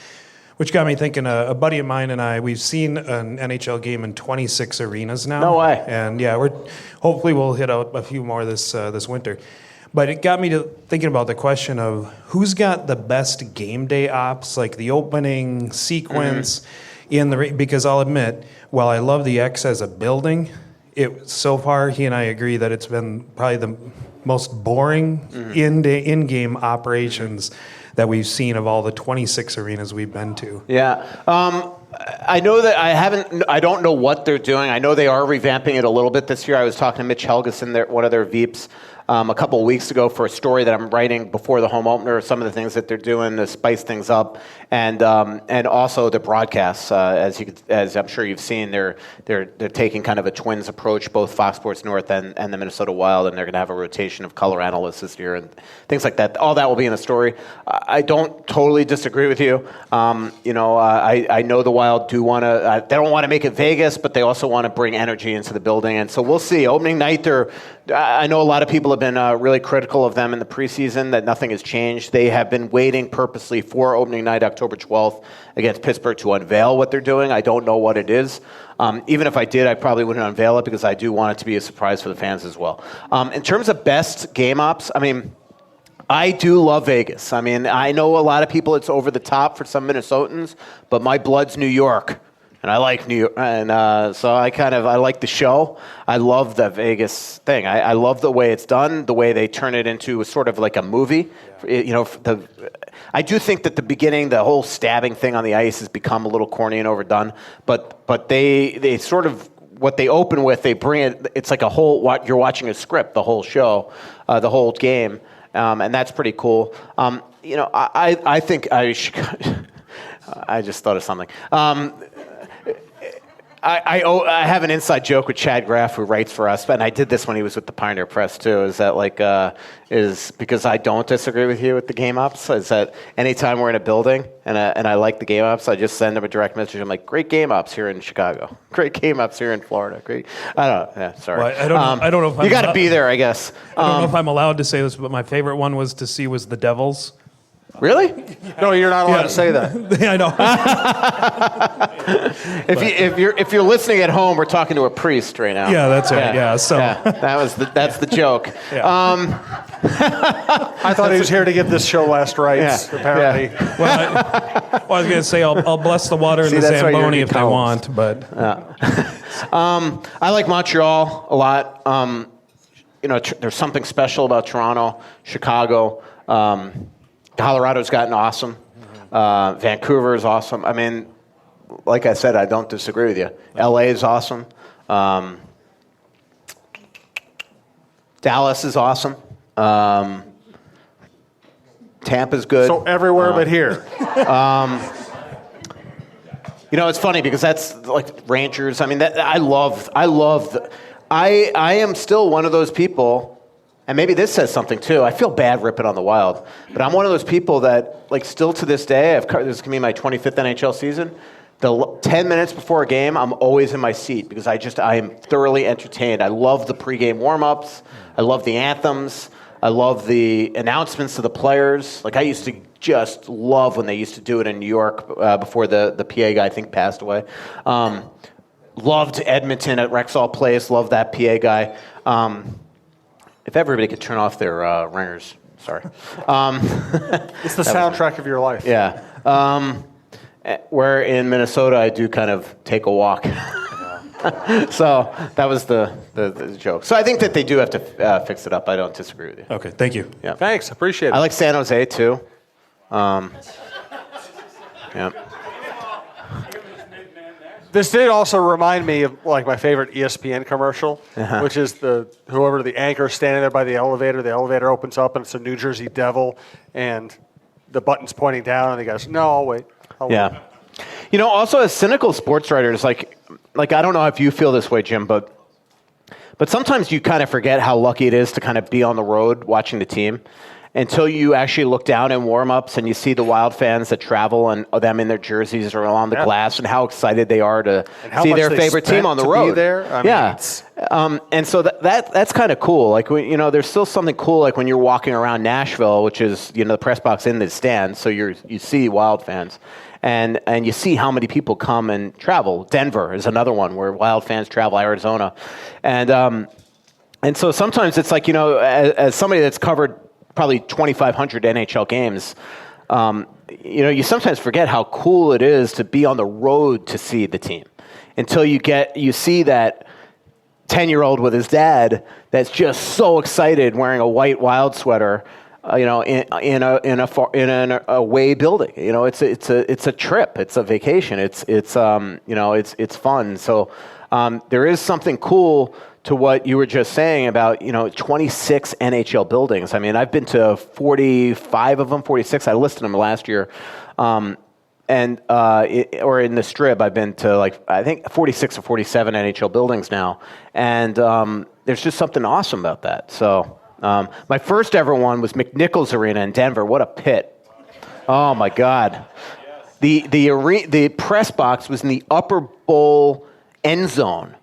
which got me thinking. A buddy of mine and I, we've seen an NHL game in 26 arenas now. No way. And yeah, hopefully we'll hit out a few more this winter. But it got me to thinking about the question of who's got the best game day ops, like the opening sequence because I'll admit, while I love the X as a building, so far he and I agree that it's been probably the most boring in-game operations that we've seen of all the 26 arenas we've been to. Yeah. I know that I don't know what they're doing. I know they are revamping it a little bit this year. I was talking to Mitch Helgeson, one of their VEPs, a couple of weeks ago for a story that I'm writing before the home opener, some of the things that they're doing to spice things up, and also the broadcasts. As I'm sure you've seen, they're taking kind of a twins approach, both Fox Sports North and the Minnesota Wild, and they're going to have a rotation of color analysts this year and things like that. All that will be in the story. I don't totally disagree with you. I know the Wild do want to. They don't want to make it Vegas, but they also want to bring energy into the building, and so we'll see. Opening night, I know a lot of people have been really critical of them in the preseason, that nothing has changed. They have been waiting purposely for opening night, October 12th, against Pittsburgh to unveil what they're doing. I don't know what it is. Even if I did, I probably wouldn't unveil it because I do want it to be a surprise for the fans as well. In terms of best game ops, I do love Vegas. I know a lot of people, it's over the top for some Minnesotans, but my blood's New York. And I like New York, and so I like the show. I love the Vegas thing. I love the way it's done, the way they turn it into sort of like a movie. Yeah. I do think that the beginning, the whole stabbing thing on the ice has become a little corny and overdone. But they sort of, what they open with, they bring it. It's like you're watching a script, the whole show, the whole game, and that's pretty cool. I think I just thought of something. I have an inside joke with Chad Graff, who writes for us, and I did this when he was with the Pioneer Press too. Is that is because I don't disagree with you with the game ops? Is that anytime we're in a building and I like the game ops, I just send them a direct message. I'm like, great game ops here in Chicago, great game ops here in Florida, great. I don't know. Yeah, sorry. Well, I don't know if you got to be there, I guess. I don't know if I'm allowed to say this, but my favorite one was the Devils. Really? No, you're not allowed to say that. I know. if you're listening at home, we're talking to a priest right now. Yeah, that's right. Yeah, so that's the joke. Yeah. I thought he was here to get this show last rights. Yeah. Apparently. Yeah. I was going to say I'll bless the water in the Zamboni if they want, but I like Montreal a lot. There's something special about Toronto, Chicago. Colorado's gotten awesome. Vancouver is awesome. Like I said, I don't disagree with you. LA is awesome. Dallas is awesome. Tampa's good. So everywhere but here. It's funny because that's like Rangers. I am still one of those people. And maybe this says something, too. I feel bad ripping on the Wild. But I'm one of those people that, still to this day, this is going to be my 25th NHL season. The 10 minutes before a game, I'm always in my seat because I am thoroughly entertained. I love the pregame warm-ups. I love the anthems. I love the announcements of the players. I used to just love when they used to do it in New York before the PA guy, I think, passed away. Loved Edmonton at Rexall Place. Loved that PA guy. If everybody could turn off their ringers, sorry. It's the soundtrack of your life. Yeah. Where in Minnesota, I do kind of take a walk. So that was the joke. So I think that they do have to fix it up. I don't disagree with you. Okay, thank you. Yeah. Thanks, appreciate it. I like San Jose too. Yeah. This did also remind me of like my favorite ESPN commercial, which is whoever the anchor standing there by the elevator opens up and it's a New Jersey Devil and the button's pointing down and he goes, no, I'll wait. Yeah. You know, also as cynical sports writers, like I don't know if you feel this way, Jim, but sometimes you kind of forget how lucky it is to kind of be on the road watching the team until you actually look down in warm-ups and you see the Wild fans that travel and them in their jerseys or on the glass and how excited they are to see their favorite team on the road. Be there. And so that's kind of cool. Like, there's still something cool like when you're walking around Nashville, which is, the press box in the stand, so you see Wild fans. And you see how many people come and travel. Denver is another one where Wild fans travel, Arizona. And so sometimes it's like, as somebody that's covered probably 2,500 NHL games, you sometimes forget how cool it is to be on the road to see the team until you see that 10-year-old with his dad that's just so excited wearing a white Wild sweater, in an away building. It's a trip, it's a vacation, it's fun. So there is something cool to what you were just saying about, 26 NHL buildings. I mean, I've been to 45 of them, 46. I listed them last year. Or in the Strip, I've been to I think 46 or 47 NHL buildings now. And there's just something awesome about that. So my first ever one was McNichols Arena in Denver. What a pit. Oh my God. The press box was in the upper bowl end zone.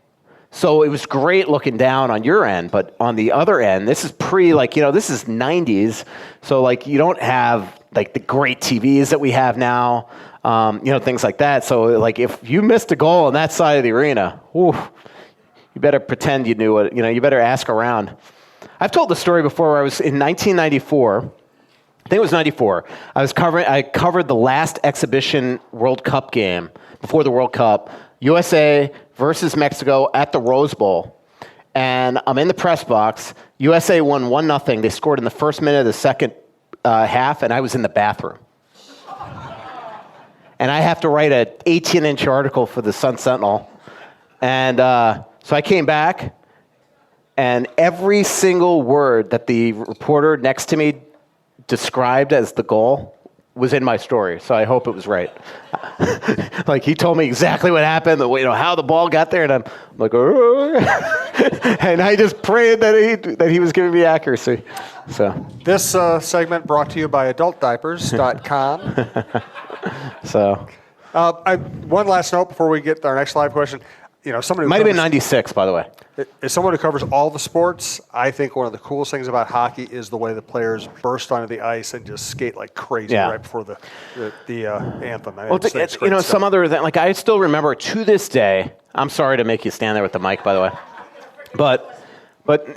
So it was great looking down on your end, but on the other end, this is this is 90s. So you don't have the great TVs that we have now, things like that. So if you missed a goal on that side of the arena, you better pretend you knew it. You better ask around. I've told the story before where I was in 1994. I think it was 94. I covered the last exhibition World Cup game before the World Cup, USA versus Mexico at the Rose Bowl. And I'm in the press box. USA won 1-0. They scored in the first minute of the second half, and I was in the bathroom. And I have to write an 18-inch article for the Sun-Sentinel. And so I came back, and every single word that the reporter next to me described as the goal was in my story, so I hope it was right. He told me exactly what happened, how the ball got there, and I'm like, oh. And I just prayed that he was giving me accuracy. So this segment brought to you by AdultDiapers.com. So one last note before we get to our next live question. Somebody might have been 96, by the way. As someone who covers all the sports, I think one of the coolest things about hockey is the way the players burst onto the ice and just skate like crazy right before the anthem. Some other thing, I still remember to this day. I'm sorry to make you stand there with the mic, by the way, but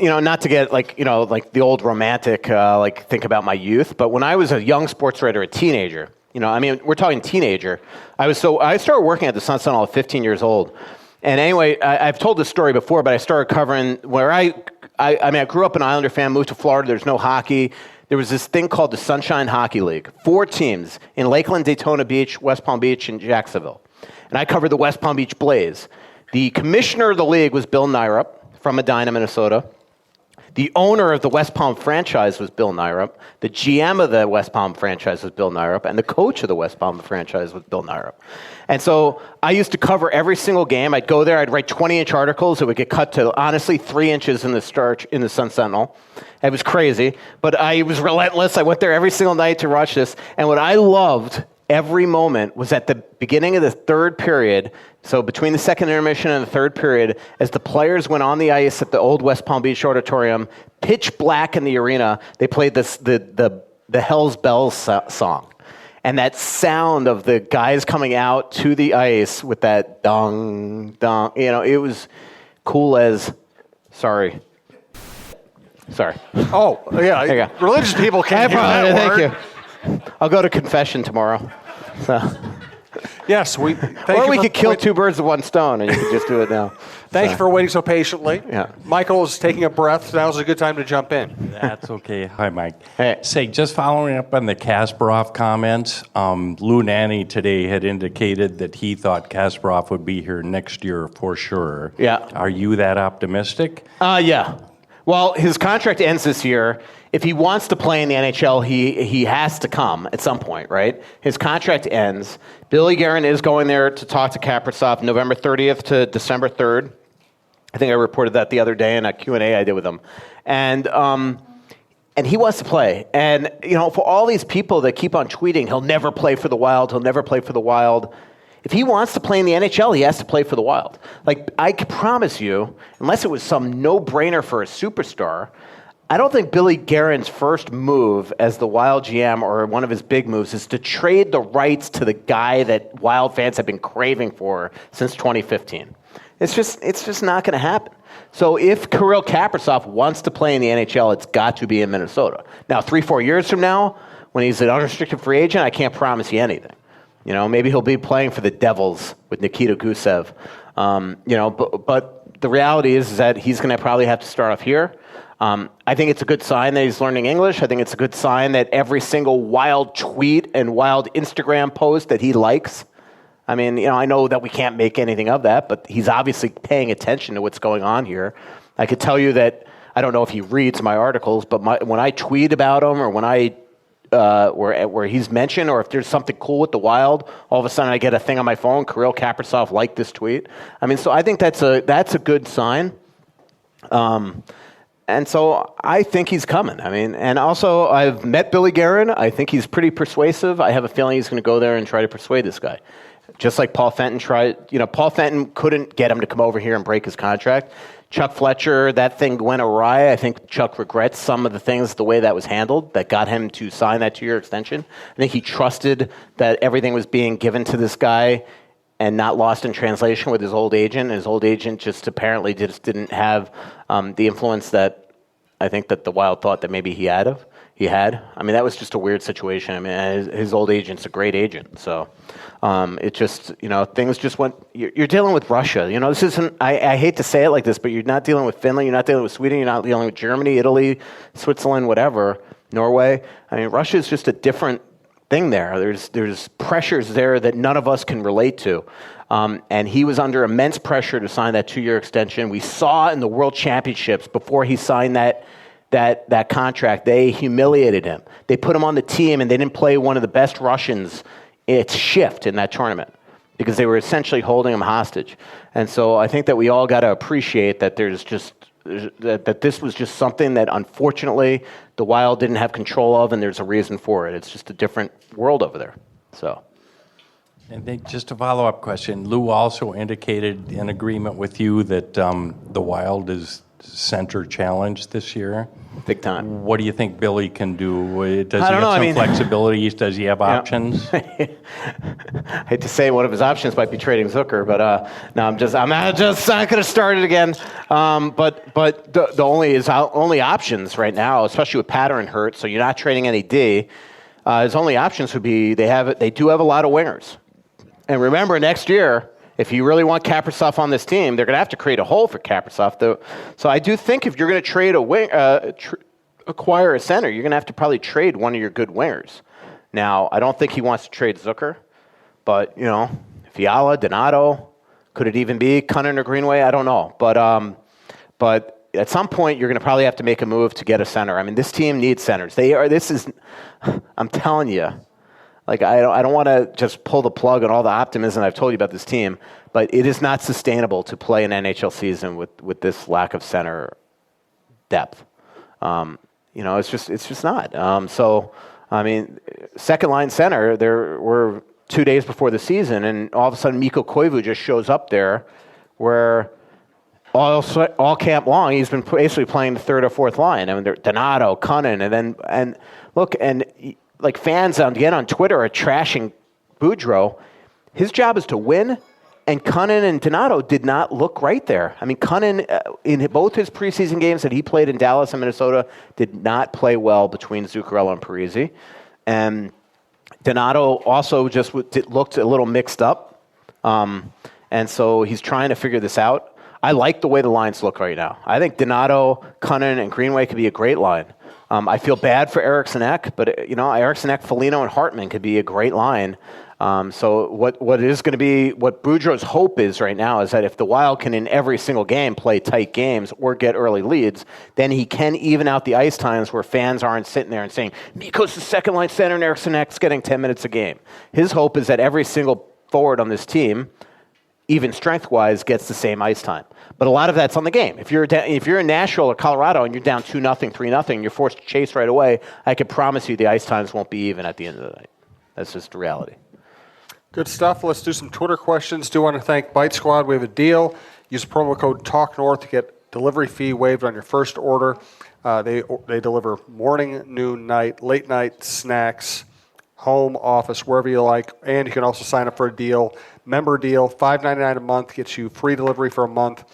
not to get the old romantic think about my youth. But when I was a young sports writer, a teenager, we're talking teenager. I started working at the Sun-Sentinel at 15 years old. And anyway, I've told this story before, but I started covering where I grew up an Islander fan, moved to Florida. There's no hockey. There was this thing called the Sunshine Hockey League. 4 teams in Lakeland, Daytona Beach, West Palm Beach, and Jacksonville. And I covered the West Palm Beach Blaze. The commissioner of the league was Bill Nyrup from Medina, Minnesota. The owner of the West Palm franchise was Bill Nyrup. The GM of the West Palm franchise was Bill Nyrup. And the coach of the West Palm franchise was Bill Nyrup. And so I used to cover every single game. I'd go there. I'd write 20-inch articles. It would get cut to, honestly, 3 inches in the starch in the Sun-Sentinel. It was crazy. But I was relentless. I went there every single night to watch this. And what I loved every moment was at the beginning of the third period, so between the second intermission and the third period, as the players went on the ice at the old West Palm Beach Auditorium, pitch black in the arena, they played the Hell's Bells song. And that sound of the guys coming out to the ice with that dong, dong, it was cool as, sorry. Oh, yeah. There you go. Religious people can't hear that Thank word. you. I'll go to confession tomorrow. So. Yes, we could kill two birds with one stone, and you could just do it now. Thank you for waiting so patiently. Yeah. Michael's taking a breath. Now's a good time to jump in. That's okay. Hi, Mike. Hey. Say, just following up on the Kasparov comments, Lou Nanny today had indicated that he thought Kasparov would be here next year for sure. Yeah. Are you that optimistic? Yeah. Well, his contract ends this year. If he wants to play in the NHL, he has to come at some point, right? His contract ends. Billy Guerin is going there to talk to Kaprizov November 30th to December 3rd. I think I reported that the other day in a Q&A I did with him. And he wants to play. And, for all these people that keep on tweeting, he'll never play for the Wild, he'll never play for the Wild. If he wants to play in the NHL, he has to play for the Wild. Like, I can promise you, unless it was some no-brainer for a superstar, I don't think Billy Guerin's first move as the Wild GM, or one of his big moves, is to trade the rights to the guy that Wild fans have been craving for since 2015. It's just not going to happen. So if Kirill Kaprizov wants to play in the NHL, it's got to be in Minnesota. Now, 3-4 years from now, when he's an unrestricted free agent, I can't promise you anything. Maybe he'll be playing for the Devils with Nikita Gusev. But the reality is that he's going to probably have to start off here. I think it's a good sign that he's learning English. I think it's a good sign that every single Wild tweet and Wild Instagram post that he likes. I mean, I know that we can't make anything of that, but he's obviously paying attention to what's going on here. I could tell you that I don't know if he reads my articles, but when I tweet about him, or when I where he's mentioned, or if there's something cool with the Wild, all of a sudden I get a thing on my phone. Kirill Kaprizov liked this tweet. I mean, so I think that's a good sign. And so I think he's coming. I mean, and also I've met Billy Guerin. I think he's pretty persuasive. I have a feeling he's going to go there and try to persuade this guy. Just like Paul Fenton tried. Paul Fenton couldn't get him to come over here and break his contract. Chuck Fletcher, that thing went awry. I think Chuck regrets some of the things, the way that was handled, that got him to sign that 2-year extension. I think he trusted that everything was being given to this guy and not lost in translation with his old agent. And his old agent just apparently didn't have the influence that I think that the Wild thought that maybe he had. I mean, that was just a weird situation. I mean, his old agent's a great agent. So it just, things just went, you're dealing with Russia. This isn't, I hate to say it like this, but you're not dealing with Finland, you're not dealing with Sweden, you're not dealing with Germany, Italy, Switzerland, whatever, Norway. I mean, Russia is just a different thing there. There's pressures there that none of us can relate to. And he was under immense pressure to sign that 2-year extension. We saw in the World Championships before he signed that contract, they humiliated him. They put him on the team and they didn't play one of the best Russians at shift in that tournament because they were essentially holding him hostage. And so I think that we all got to appreciate that that this was just something that unfortunately the Wild didn't have control of, and there's a reason for it. It's just a different world over there. So. And then just a follow-up question. Lou also indicated in agreement with you that the Wild is center challenge this year. Big time. What do you think Billy can do? Does he have some flexibility? Does he have options? I hate to say one of his options might be trading Zucker, but no, I'm not going to start it again. But the only options right now, especially with Patterson hurt, so you're not trading any D. His only options would be they do have a lot of wingers, and remember next year, if you really want Kaprizov on this team, they're going to have to create a hole for Kaprizov. Though, so I do think if you're going to trade acquire a center, you're going to have to probably trade one of your good wingers. Now, I don't think he wants to trade Zucker, but Fiala, Donato, could it even be Cunnin or Greenway? I don't know, but at some point you're going to probably have to make a move to get a center. I mean, this team needs centers. I'm telling you. Like, I don't want to just pull the plug on all the optimism I've told you about this team, but it is not sustainable to play an NHL season with this lack of center depth. It's just not. So, I mean, second line center, there were 2 days before the season, and all of a sudden Mikko Koivu just shows up there where all camp long he's been basically playing the third or fourth line. I mean, Donato, Cunnin, and like fans on Twitter are trashing Boudreaux. His job is to win, and Cunnin and Donato did not look right there. I mean, Cunnin, in both his preseason games that he played in Dallas and Minnesota, did not play well between Zuccarello and Parisi. And Donato also just looked a little mixed up. And so he's trying to figure this out. I like the way the lines look right now. I think Donato, Cunnin, and Greenway could be a great line. I feel bad for Eriksson Ek, but Eriksson Ek, Foligno, and Hartman could be a great line. So what is going to be, what Boudreaux's hope is right now is that if the Wild can in every single game play tight games or get early leads, then he can even out the ice times where fans aren't sitting there and saying, Mikko's the second line center and Eriksson Ek's getting 10 minutes a game. His hope is that every single forward on this team, even strength-wise, gets the same ice time. But a lot of that's on the game. If you're in Nashville or Colorado and you're down 2-0, 3-0, you're forced to chase right away, I can promise you the ice times won't be even at the end of the night. That's just the reality. Good stuff. Let's do some Twitter questions. Do want to thank Bite Squad. We have a deal. Use promo code TALKNORTH to get delivery fee waived on your first order. They deliver morning, noon, night, late night snacks, home, office, wherever you like. And you can also sign up for a deal. Member deal, $5.99 a month, gets you free delivery for a month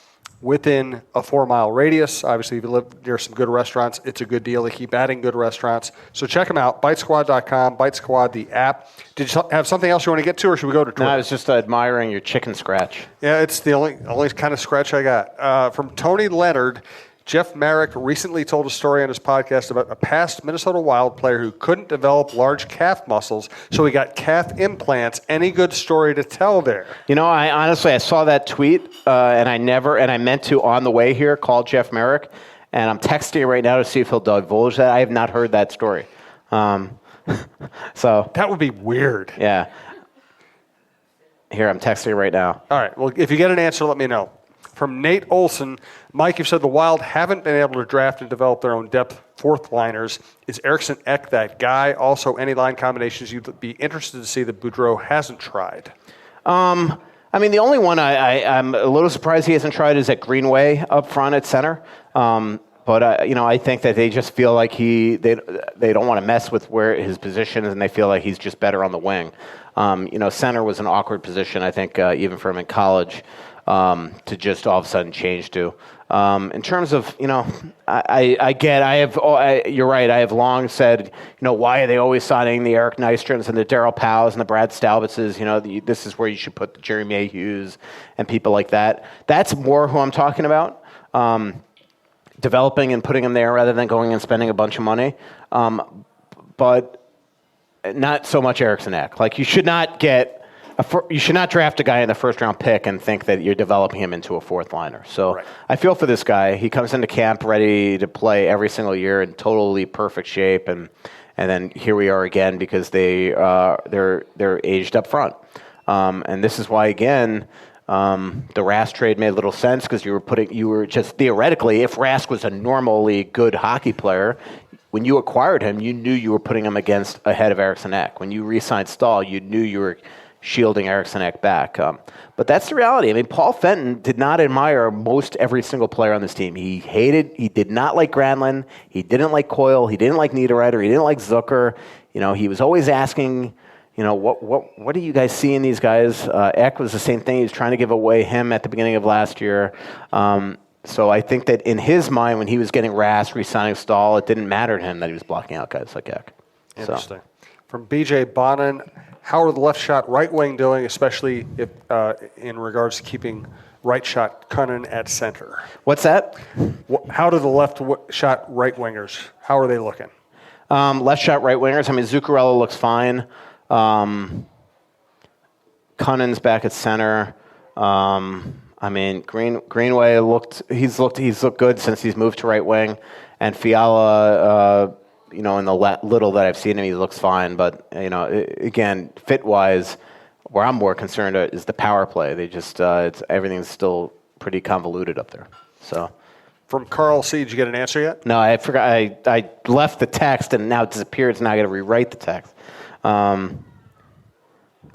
within a 4-mile radius. Obviously, if you live near some good restaurants, it's a good deal. They keep adding good restaurants. So check them out, bitesquad.com, Bite Squad, the app. Did you have something else you want to get to, or should we go to Twitter? No, I was just admiring your chicken scratch. Yeah, it's the only kind of scratch I got. From Tony Leonard, Jeff Marek recently told a story on his podcast about a past Minnesota Wild player who couldn't develop large calf muscles, so he got calf implants. Any good story to tell there? I honestly saw that tweet, and I meant to on the way here call Jeff Marek, and I'm texting right now to see if he'll divulge that. I have not heard that story. So that would be weird. Yeah. Here, I'm texting right now. All right. Well, if you get an answer, let me know. From Nate Olson, Mike, you've said the Wild haven't been able to draft and develop their own depth fourth liners. Is Eriksson Ek that guy? Also, any line combinations you'd be interested to see that Boudreaux hasn't tried? The only one I'm a little surprised he hasn't tried is at Greenway up front at center. But I think that they just feel like they don't want to mess with where his position is, and they feel like he's just better on the wing. Center was an awkward position, I think, even for him in college. To just all of a sudden change to. In terms of, you're right, I have long said, why are they always signing the Eric Nystroms and the Darryl Powers and the Brad Stalbitzes? This is where you should put the Jerry Mayhews and people like that. That's more who I'm talking about, developing and putting them there rather than going and spending a bunch of money. But not so much Eriksson Ek. Like, you should not draft a guy in the first-round pick and think that you're developing him into a fourth liner. So right. I feel for this guy. He comes into camp ready to play every single year in totally perfect shape, and then here we are again because they're aged up front. And this is why, again, the Rask trade made little sense because you were just theoretically, if Rask was a normally good hockey player, when you acquired him, you knew you were putting him ahead of Eriksson Ek. When you re-signed Stahl, you knew you were shielding Eriksson Ek back. But that's the reality. Paul Fenton did not admire most every single player on this team. He did not like Granlund. He didn't like Coyle. He didn't like Niederreiter. He didn't like Zucker. He was always asking, what do you guys see in these guys? Ek was the same thing. He was trying to give away him at the beginning of last year. So I think that in his mind, when he was getting Rask, re-signing Stahl, it didn't matter to him that he was blocking out guys like Ek. Interesting. From BJ Bonin, how are the left shot right wing doing, especially if in regards to keeping right shot Cunnin at center? What's that? How do the left shot right wingers, how are they looking? Left shot right wingers, Zuccarello looks fine. Cunnin's back at center. Greenway he's looked good since he's moved to right wing, and Fiala, in the little that I've seen him, he looks fine. But again, fit wise, where I'm more concerned is the power play. They just everything's still pretty convoluted up there. So. From Carl C., did you get an answer yet? No, I forgot. I left the text and now it disappeared. So now I got to rewrite the text. From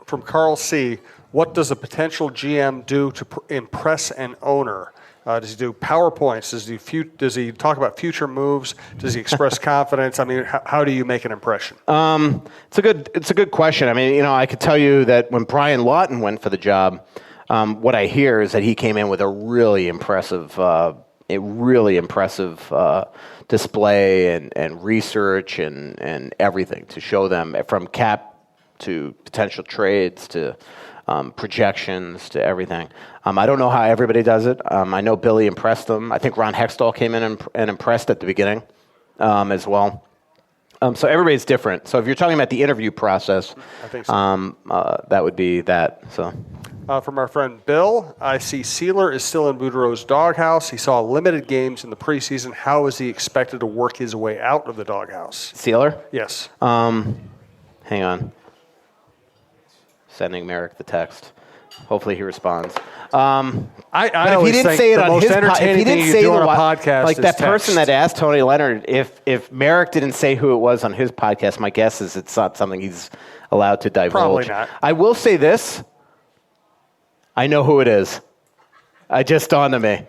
Carl C., what does a potential GM do to impress an owner? Does he do PowerPoints? Does he talk about future moves? Does he express confidence? I mean, how do you make an impression? It's a good question. I mean, I could tell you that when Brian Lawton went for the job, what I hear is that he came in with a really impressive display and research and everything to show them, from cap to potential trades to projections to everything. I don't know how everybody does it. I know Billy impressed them. I think Ron Hextall came in and impressed at the beginning as well. So everybody's different. So if you're talking about the interview process, I think so. That would be that. So. From our friend Bill, I see Sealer is still in Boudreaux's doghouse. He saw limited games in the preseason. How is he expected to work his way out of the doghouse? Sealer? Yes. Hang on. Sending Merrick the text. Hopefully he responds. I if he didn't say it on his podcast, like that text. person that asked Tony Leonard, if Merrick didn't say who it was on his podcast, my guess is it's not something he's allowed to divulge. Probably not. I will say this. I know who it is. It just dawned on me.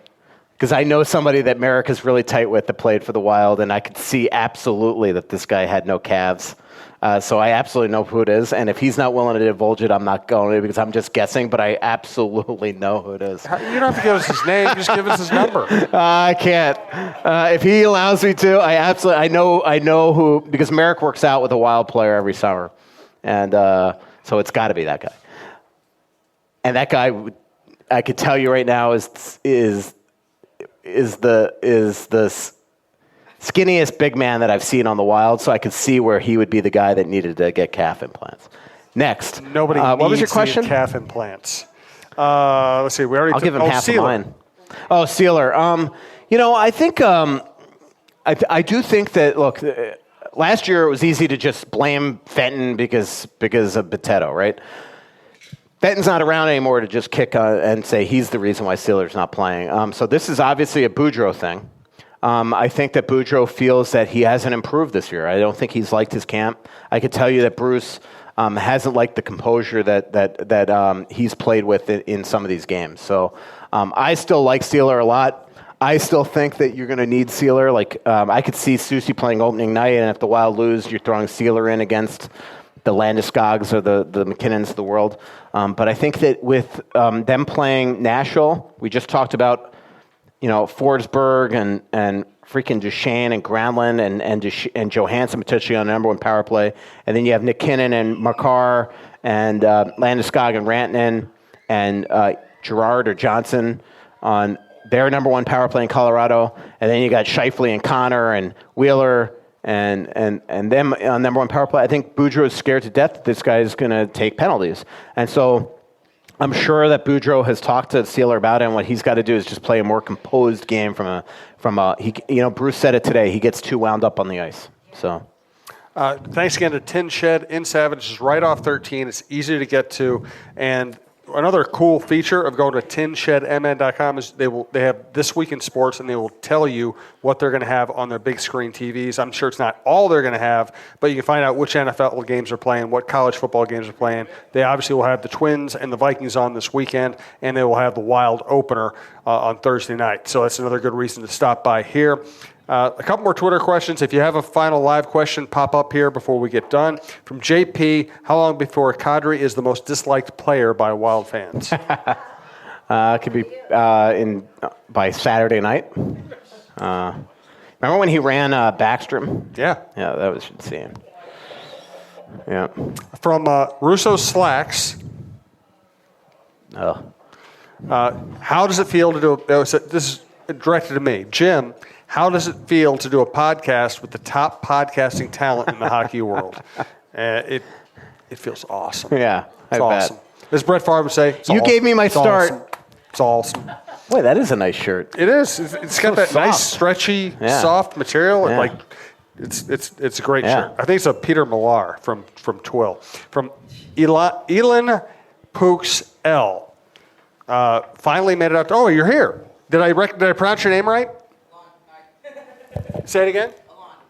Because I know somebody that Merrick is really tight with that played for the Wild, and I could see absolutely that this guy had no calves. So I absolutely know who it is. And if he's not willing to divulge it, I'm not going to, because I'm just guessing, but I absolutely know who it is. You don't have to give us his name. Just give us his number. I can't. If he allows me to, I know who, because Merrick works out with a Wild player every summer. And so it's got to be that guy. And that guy, I could tell you right now, is the skinniest big man that I've seen on the Wild. So I could see where he would be the guy that needed to get calf implants. Next, nobody. What was your question? Calf implants. Let's see. I'll give him half of mine. Oh, Sealer. I think I do think that. Look, last year it was easy to just blame Fenton because of Potato, right? Fenton's not around anymore to just kick and say he's the reason why Sealer's not playing. So this is obviously a Boudreau thing. I think that Boudreau feels that he hasn't improved this year. I don't think he's liked his camp. I could tell you that Bruce hasn't liked the composure that he's played with in some of these games. So I still like Sealer a lot. I still think that you're going to need Sealer. I could see Soucy playing opening night, and if the Wild lose, you're throwing Sealer in against the Landeskog's or the McKinnons of the world. But I think that with them playing Nashville, we just talked about, Forsberg and freaking Duchesne and Granlund and Johansson potentially on the number one power play. And then you have McKinnon and Makar and Landeskog and Rantanen and Gerard or Johnson on their number one power play in Colorado. And then you got Scheifele and Connor and Wheeler and them on number one power play. I think Boudreau is scared to death that this guy is going to take penalties. And so I'm sure that Boudreau has talked to Sealer about it, and what he's got to do is just play a more composed game from Bruce said it today, he gets too wound up on the ice. So thanks again to Tin Shed in Savage. It's right off 13. It's easy to get to, and another cool feature of going to tinshedmn.com is they have This Week in Sports, and they will tell you what they're going to have on their big screen TVs. I'm sure it's not all they're going to have, but you can find out which NFL games are playing, what college football games are playing. They obviously will have the Twins and the Vikings on this weekend, and they will have the Wild opener on Thursday night. So that's another good reason to stop by here. A couple more Twitter questions. If you have a final live question, pop up here before we get done. From JP, how long before Kadri is the most disliked player by Wild fans? It could be by Saturday night. Remember when he ran Backstrom? Yeah. Yeah, that was insane. Yeah. From Russo Slacks. Oh. How does it feel to do this is directed to me. Jim, how does it feel to do a podcast with the top podcasting talent in the hockey world? It feels awesome. Yeah, it's awesome. As Brett Favre would say, you gave me my start. Awesome. It's awesome. Boy, that is a nice shirt. It is. It's got that soft. Nice, stretchy, soft material. Yeah. It's a great shirt. I think it's a Peter Millar from Twill. From Elin Pooks L. Finally made it out. Oh, you're here. Did I pronounce your name right? Say it again?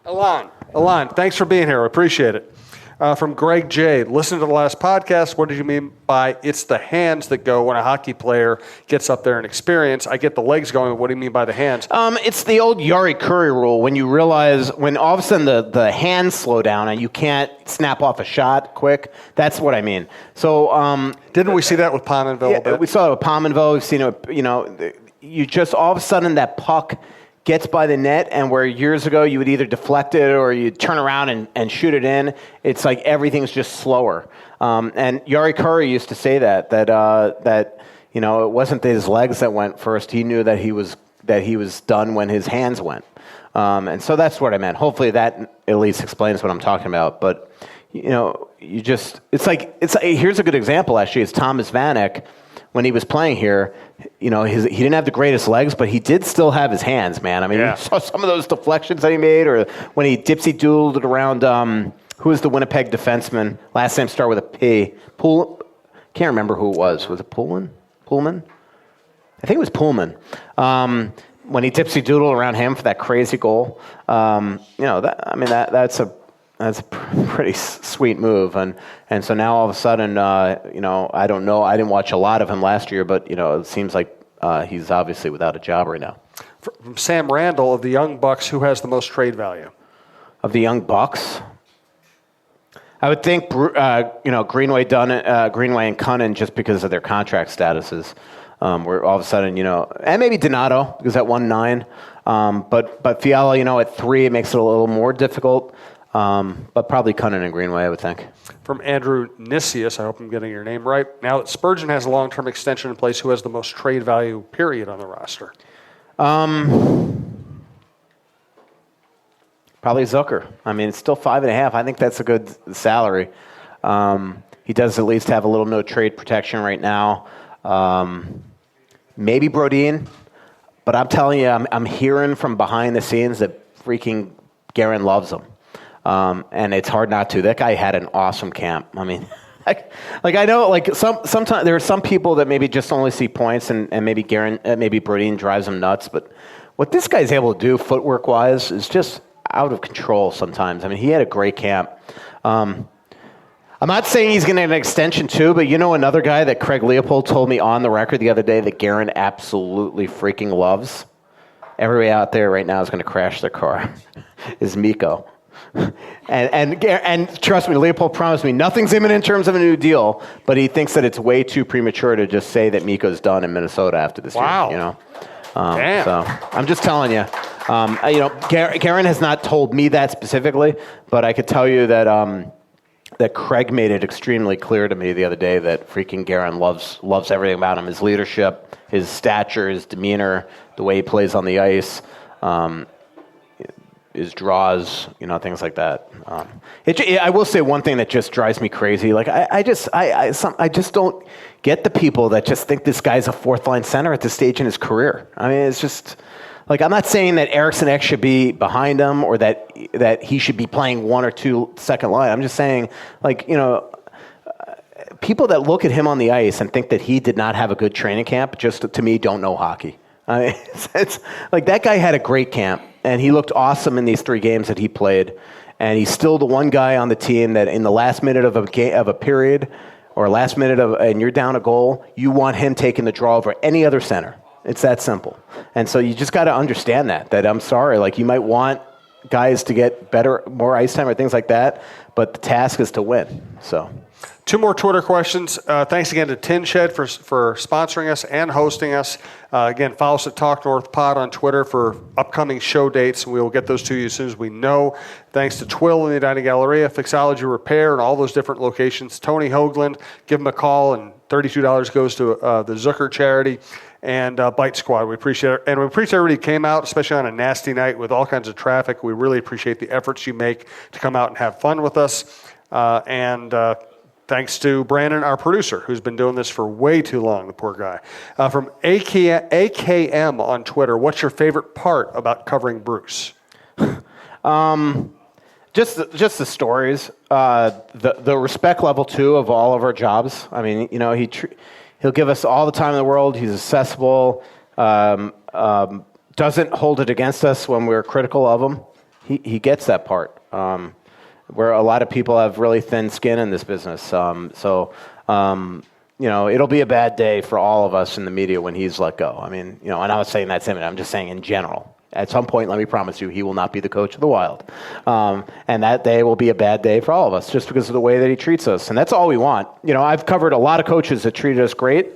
Alon. Thanks for being here. I appreciate it. From Greg J. Listen to the last podcast. What did you mean by it's the hands that go when a hockey player gets up there and experience? I get the legs going. What do you mean by the hands? It's the old Yari Curry rule. When you realize, when all of a sudden the hands slow down and you can't snap off a shot quick, that's what I mean. So didn't we see that with Pominville? Yeah, we saw it with Pominville. We've seen it, you just all of a sudden that puck gets by the net, and where years ago you would either deflect it or you'd turn around and shoot it in, it's like everything's just slower. And Yari Curry used to say that it wasn't his legs that went first. He knew that he was done when his hands went. And so that's what I meant. Hopefully that at least explains what I'm talking about. But here's a good example actually. It's Thomas Vanek. When he was playing here, he didn't have the greatest legs, but he did still have his hands, man. I mean, You saw some of those deflections that he made, or when he dipsy-doodled it around, who was the Winnipeg defenseman? Last name started with a P. Can't remember who it was. Was it Pullman? I think it was Pullman. When he dipsy-doodled around him for that crazy goal, that's a pretty sweet move, and so now all of a sudden, I don't know. I didn't watch a lot of him last year, but it seems like he's obviously without a job right now. From Sam Randall of the Young Bucks, who has the most trade value? Of the Young Bucks, I would think Greenway and Cunnin, just because of their contract statuses. Where all of a sudden, and maybe Donato because at 1.9, but Fiala, at 3, it makes it a little more difficult. But probably Cunnin and Greenway, I would think. From Andrew Nicius, I hope I'm getting your name right. Now that Spurgeon has a long-term extension in place, who has the most trade value, period, on the roster? Probably Zucker. I mean, it's still 5.5. I think that's a good salary. He does at least have a little no trade protection right now. Maybe Brodin, but I'm telling you, I'm hearing from behind the scenes that freaking Guerin loves him. And it's hard not to. That guy had an awesome camp. I mean, I know, sometimes there are some people that maybe just only see points, and maybe maybe Brodin drives them nuts. But what this guy's able to do, footwork wise, is just out of control. Sometimes, I mean, he had a great camp. I'm not saying he's going to get an extension too, but another guy that Craig Leopold told me on the record the other day that Guerin absolutely freaking loves. Everybody out there right now is going to crash their car. Is Mikko. And trust me, Leopold promised me nothing's imminent in terms of a new deal, but he thinks that it's way too premature to just say that Mikko's done in Minnesota after this year. Damn. So I'm just telling you. Guerin has not told me that specifically, but I could tell you that that Craig made it extremely clear to me the other day that freaking Guerin loves everything about him: his leadership, his stature, his demeanor, the way he plays on the ice. His draws, things like that. I will say one thing that just drives me crazy. Like I just don't get the people that just think this guy's a fourth line center at this stage in his career. I mean, it's just like, I'm not saying that Eriksson Ek should be behind him or that he should be playing 1 or 2 second line. I'm just saying, people that look at him on the ice and think that he did not have a good training camp, just to me, don't know hockey. It's like that guy had a great camp, and he looked awesome in these 3 games that he played. And he's still the one guy on the team that in the last minute of a period or last minute and you're down a goal, you want him taking the draw over any other center. It's that simple. And so you just got to understand that I'm sorry, you might want guys to get better, more ice time or things like that, but the task is to win. So 2 more Twitter questions. Thanks again to Tin Shed for sponsoring us and hosting us. Again, follow us at Talk North Pod on Twitter for upcoming show dates, and we will get those to you as soon as we know. Thanks to Twill in the Edina Galleria, Fixology Repair, and all those different locations. Tony Hoagland, give him a call, and $32 goes to the Zucker charity. And Bite Squad, we appreciate it. And we appreciate everybody who came out, especially on a nasty night with all kinds of traffic. We really appreciate the efforts you make to come out and have fun with us. Thanks to Brandon, our producer, who's been doing this for way too long, the poor guy. From AKM on Twitter, what's your favorite part about covering Bruce? Just the stories, the respect level too of all of our jobs. I mean, he'll give us all the time in the world. He's accessible. Doesn't hold it against us when we're critical of him. He gets that part. where a lot of people have really thin skin in this business. It'll be a bad day for all of us in the media when he's let go. I mean, and I'm not saying that's him. I'm just saying in general. At some point, let me promise you, he will not be the coach of the Wild. And that day will be a bad day for all of us just because of the way that he treats us. And that's all we want. I've covered a lot of coaches that treated us great.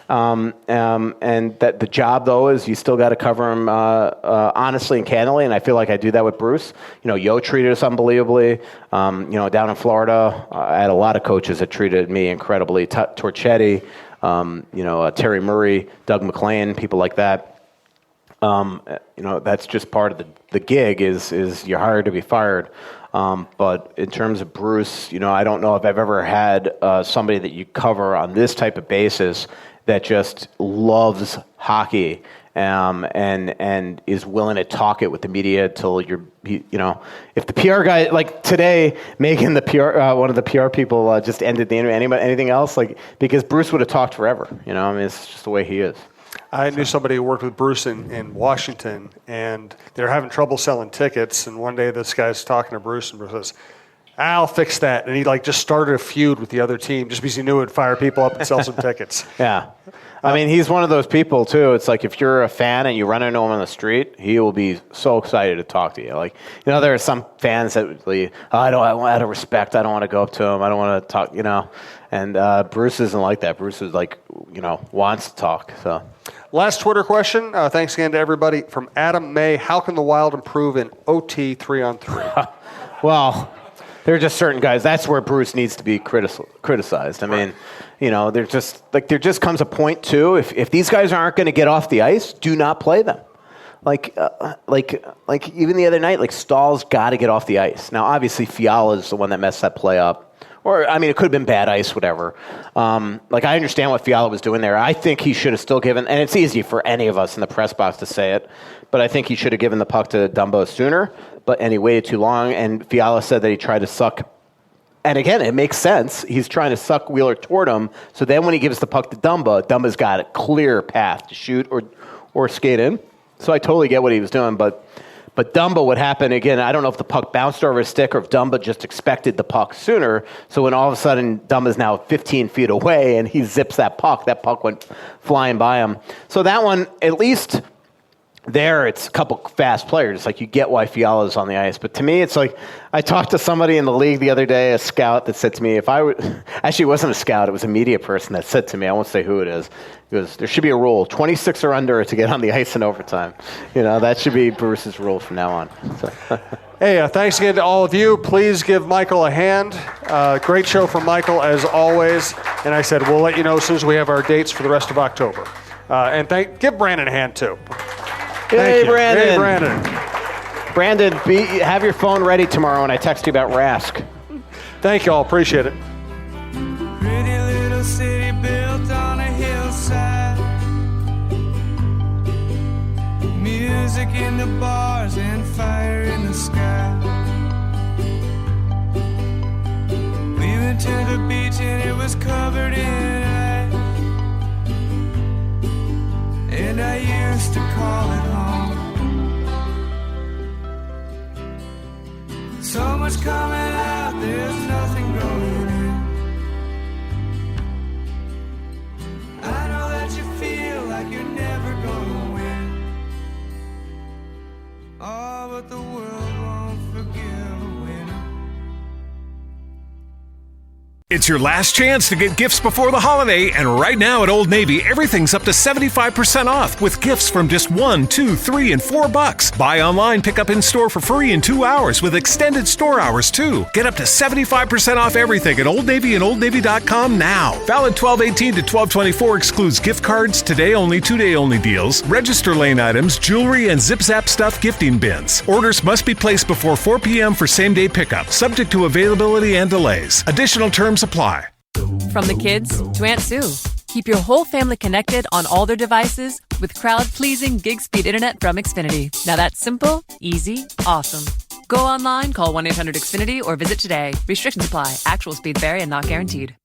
And that the job, though, is you still got to cover him honestly and candidly. And I feel like I do that with Bruce. Yo treated us unbelievably. Down in Florida, I had a lot of coaches that treated me incredibly. Torchetti, Terry Murray, Doug McClain, people like that. That's just part of the gig is you're hired to be fired. But in terms of Bruce, I don't know if I've ever had somebody that you cover on this type of basis that just loves hockey and is willing to talk it with the media till if the PR guy, like today, Megan, the PR, one of the PR people just ended the interview. Anything else? Because Bruce would have talked forever. It's just the way he is. I knew somebody who worked with Bruce in Washington, and they're having trouble selling tickets. And one day this guy's talking to Bruce, and Bruce says, I'll fix that. And he just started a feud with the other team just because he knew it would fire people up and sell some tickets. Yeah. I mean, he's one of those people, too. It's like if you're a fan and you run into him on the street, he will be so excited to talk to you. There are some fans that out of respect, I don't want to go up to him. I don't want to talk, And Bruce isn't like that. Bruce is wants to talk. So, last Twitter question. Thanks again to everybody. From Adam May, how can the Wild improve in OT 3-on-3? Well, there are just certain guys. That's where Bruce needs to be criticized. I mean, there just comes a point too. If these guys aren't going to get off the ice, do not play them. Like even the other night, Stahl's got to get off the ice. Now, obviously, Fiala is the one that messed that play up. Or, it could have been bad ice, whatever. I understand what Fiala was doing there. I think he should have still given, and it's easy for any of us in the press box to say it, but I think he should have given the puck to Dumbo sooner, and he waited too long, and Fiala said that he tried to suck. And again, it makes sense. He's trying to suck Wheeler toward him, so then when he gives the puck to Dumba's got a clear path to shoot or skate in. So I totally get what he was doing, but Dumba, what happened, again, I don't know if the puck bounced over his stick or if Dumba just expected the puck sooner. So when all of a sudden Dumba's now 15 feet away and he zips that puck went flying by him. So that one, at least there, it's a couple fast players. You get why Fiala's on the ice. But to me, it's I talked to somebody in the league the other day, a scout, that said to me, actually it wasn't a scout, it was a media person that said to me, I won't say who it is, he goes, there should be a rule, 26 or under to get on the ice in overtime. That should be Bruce's rule from now on. So. Hey, thanks again to all of you. Please give Michael a hand. Great show from Michael, as always. And I said, we'll let you know as soon as we have our dates for the rest of October. And give Brandon a hand, too. Hey, Brandon. Hey, Brandon. Brandon, have your phone ready tomorrow when I text you about Rask. Thank you all. Appreciate it. Pretty little city built on a hillside. Music in the bars and fire in the sky. We went to the beach and it was covered in ice. And I used to call it home. So much coming out, there's nothing going in. I know that you feel like you're never gonna win. Oh, but the world won't forgive a winner. It's your last chance to get gifts before the holiday, and right now at Old Navy, everything's up to 75% off with gifts from just $1, $2, $3, and $4. Buy online, pick up in store for free in 2 hours with extended store hours too. Get up to 75% off everything at Old Navy and OldNavy.com now. Valid 12/18 to 12/24, excludes gift cards, today only, 2-day only deals, register lane items, jewelry, and Zip Zap Stuff gifting bins. Orders must be placed before 4 p.m. for same-day pickup, subject to availability and delays. Additional terms apply. From the kids to Aunt Sue, keep your whole family connected on all their devices with crowd-pleasing gig-speed internet from Xfinity. Now that's simple, easy, awesome. Go online, call 1-800-XFINITY or visit today. Restrictions apply. Actual speeds vary and not guaranteed.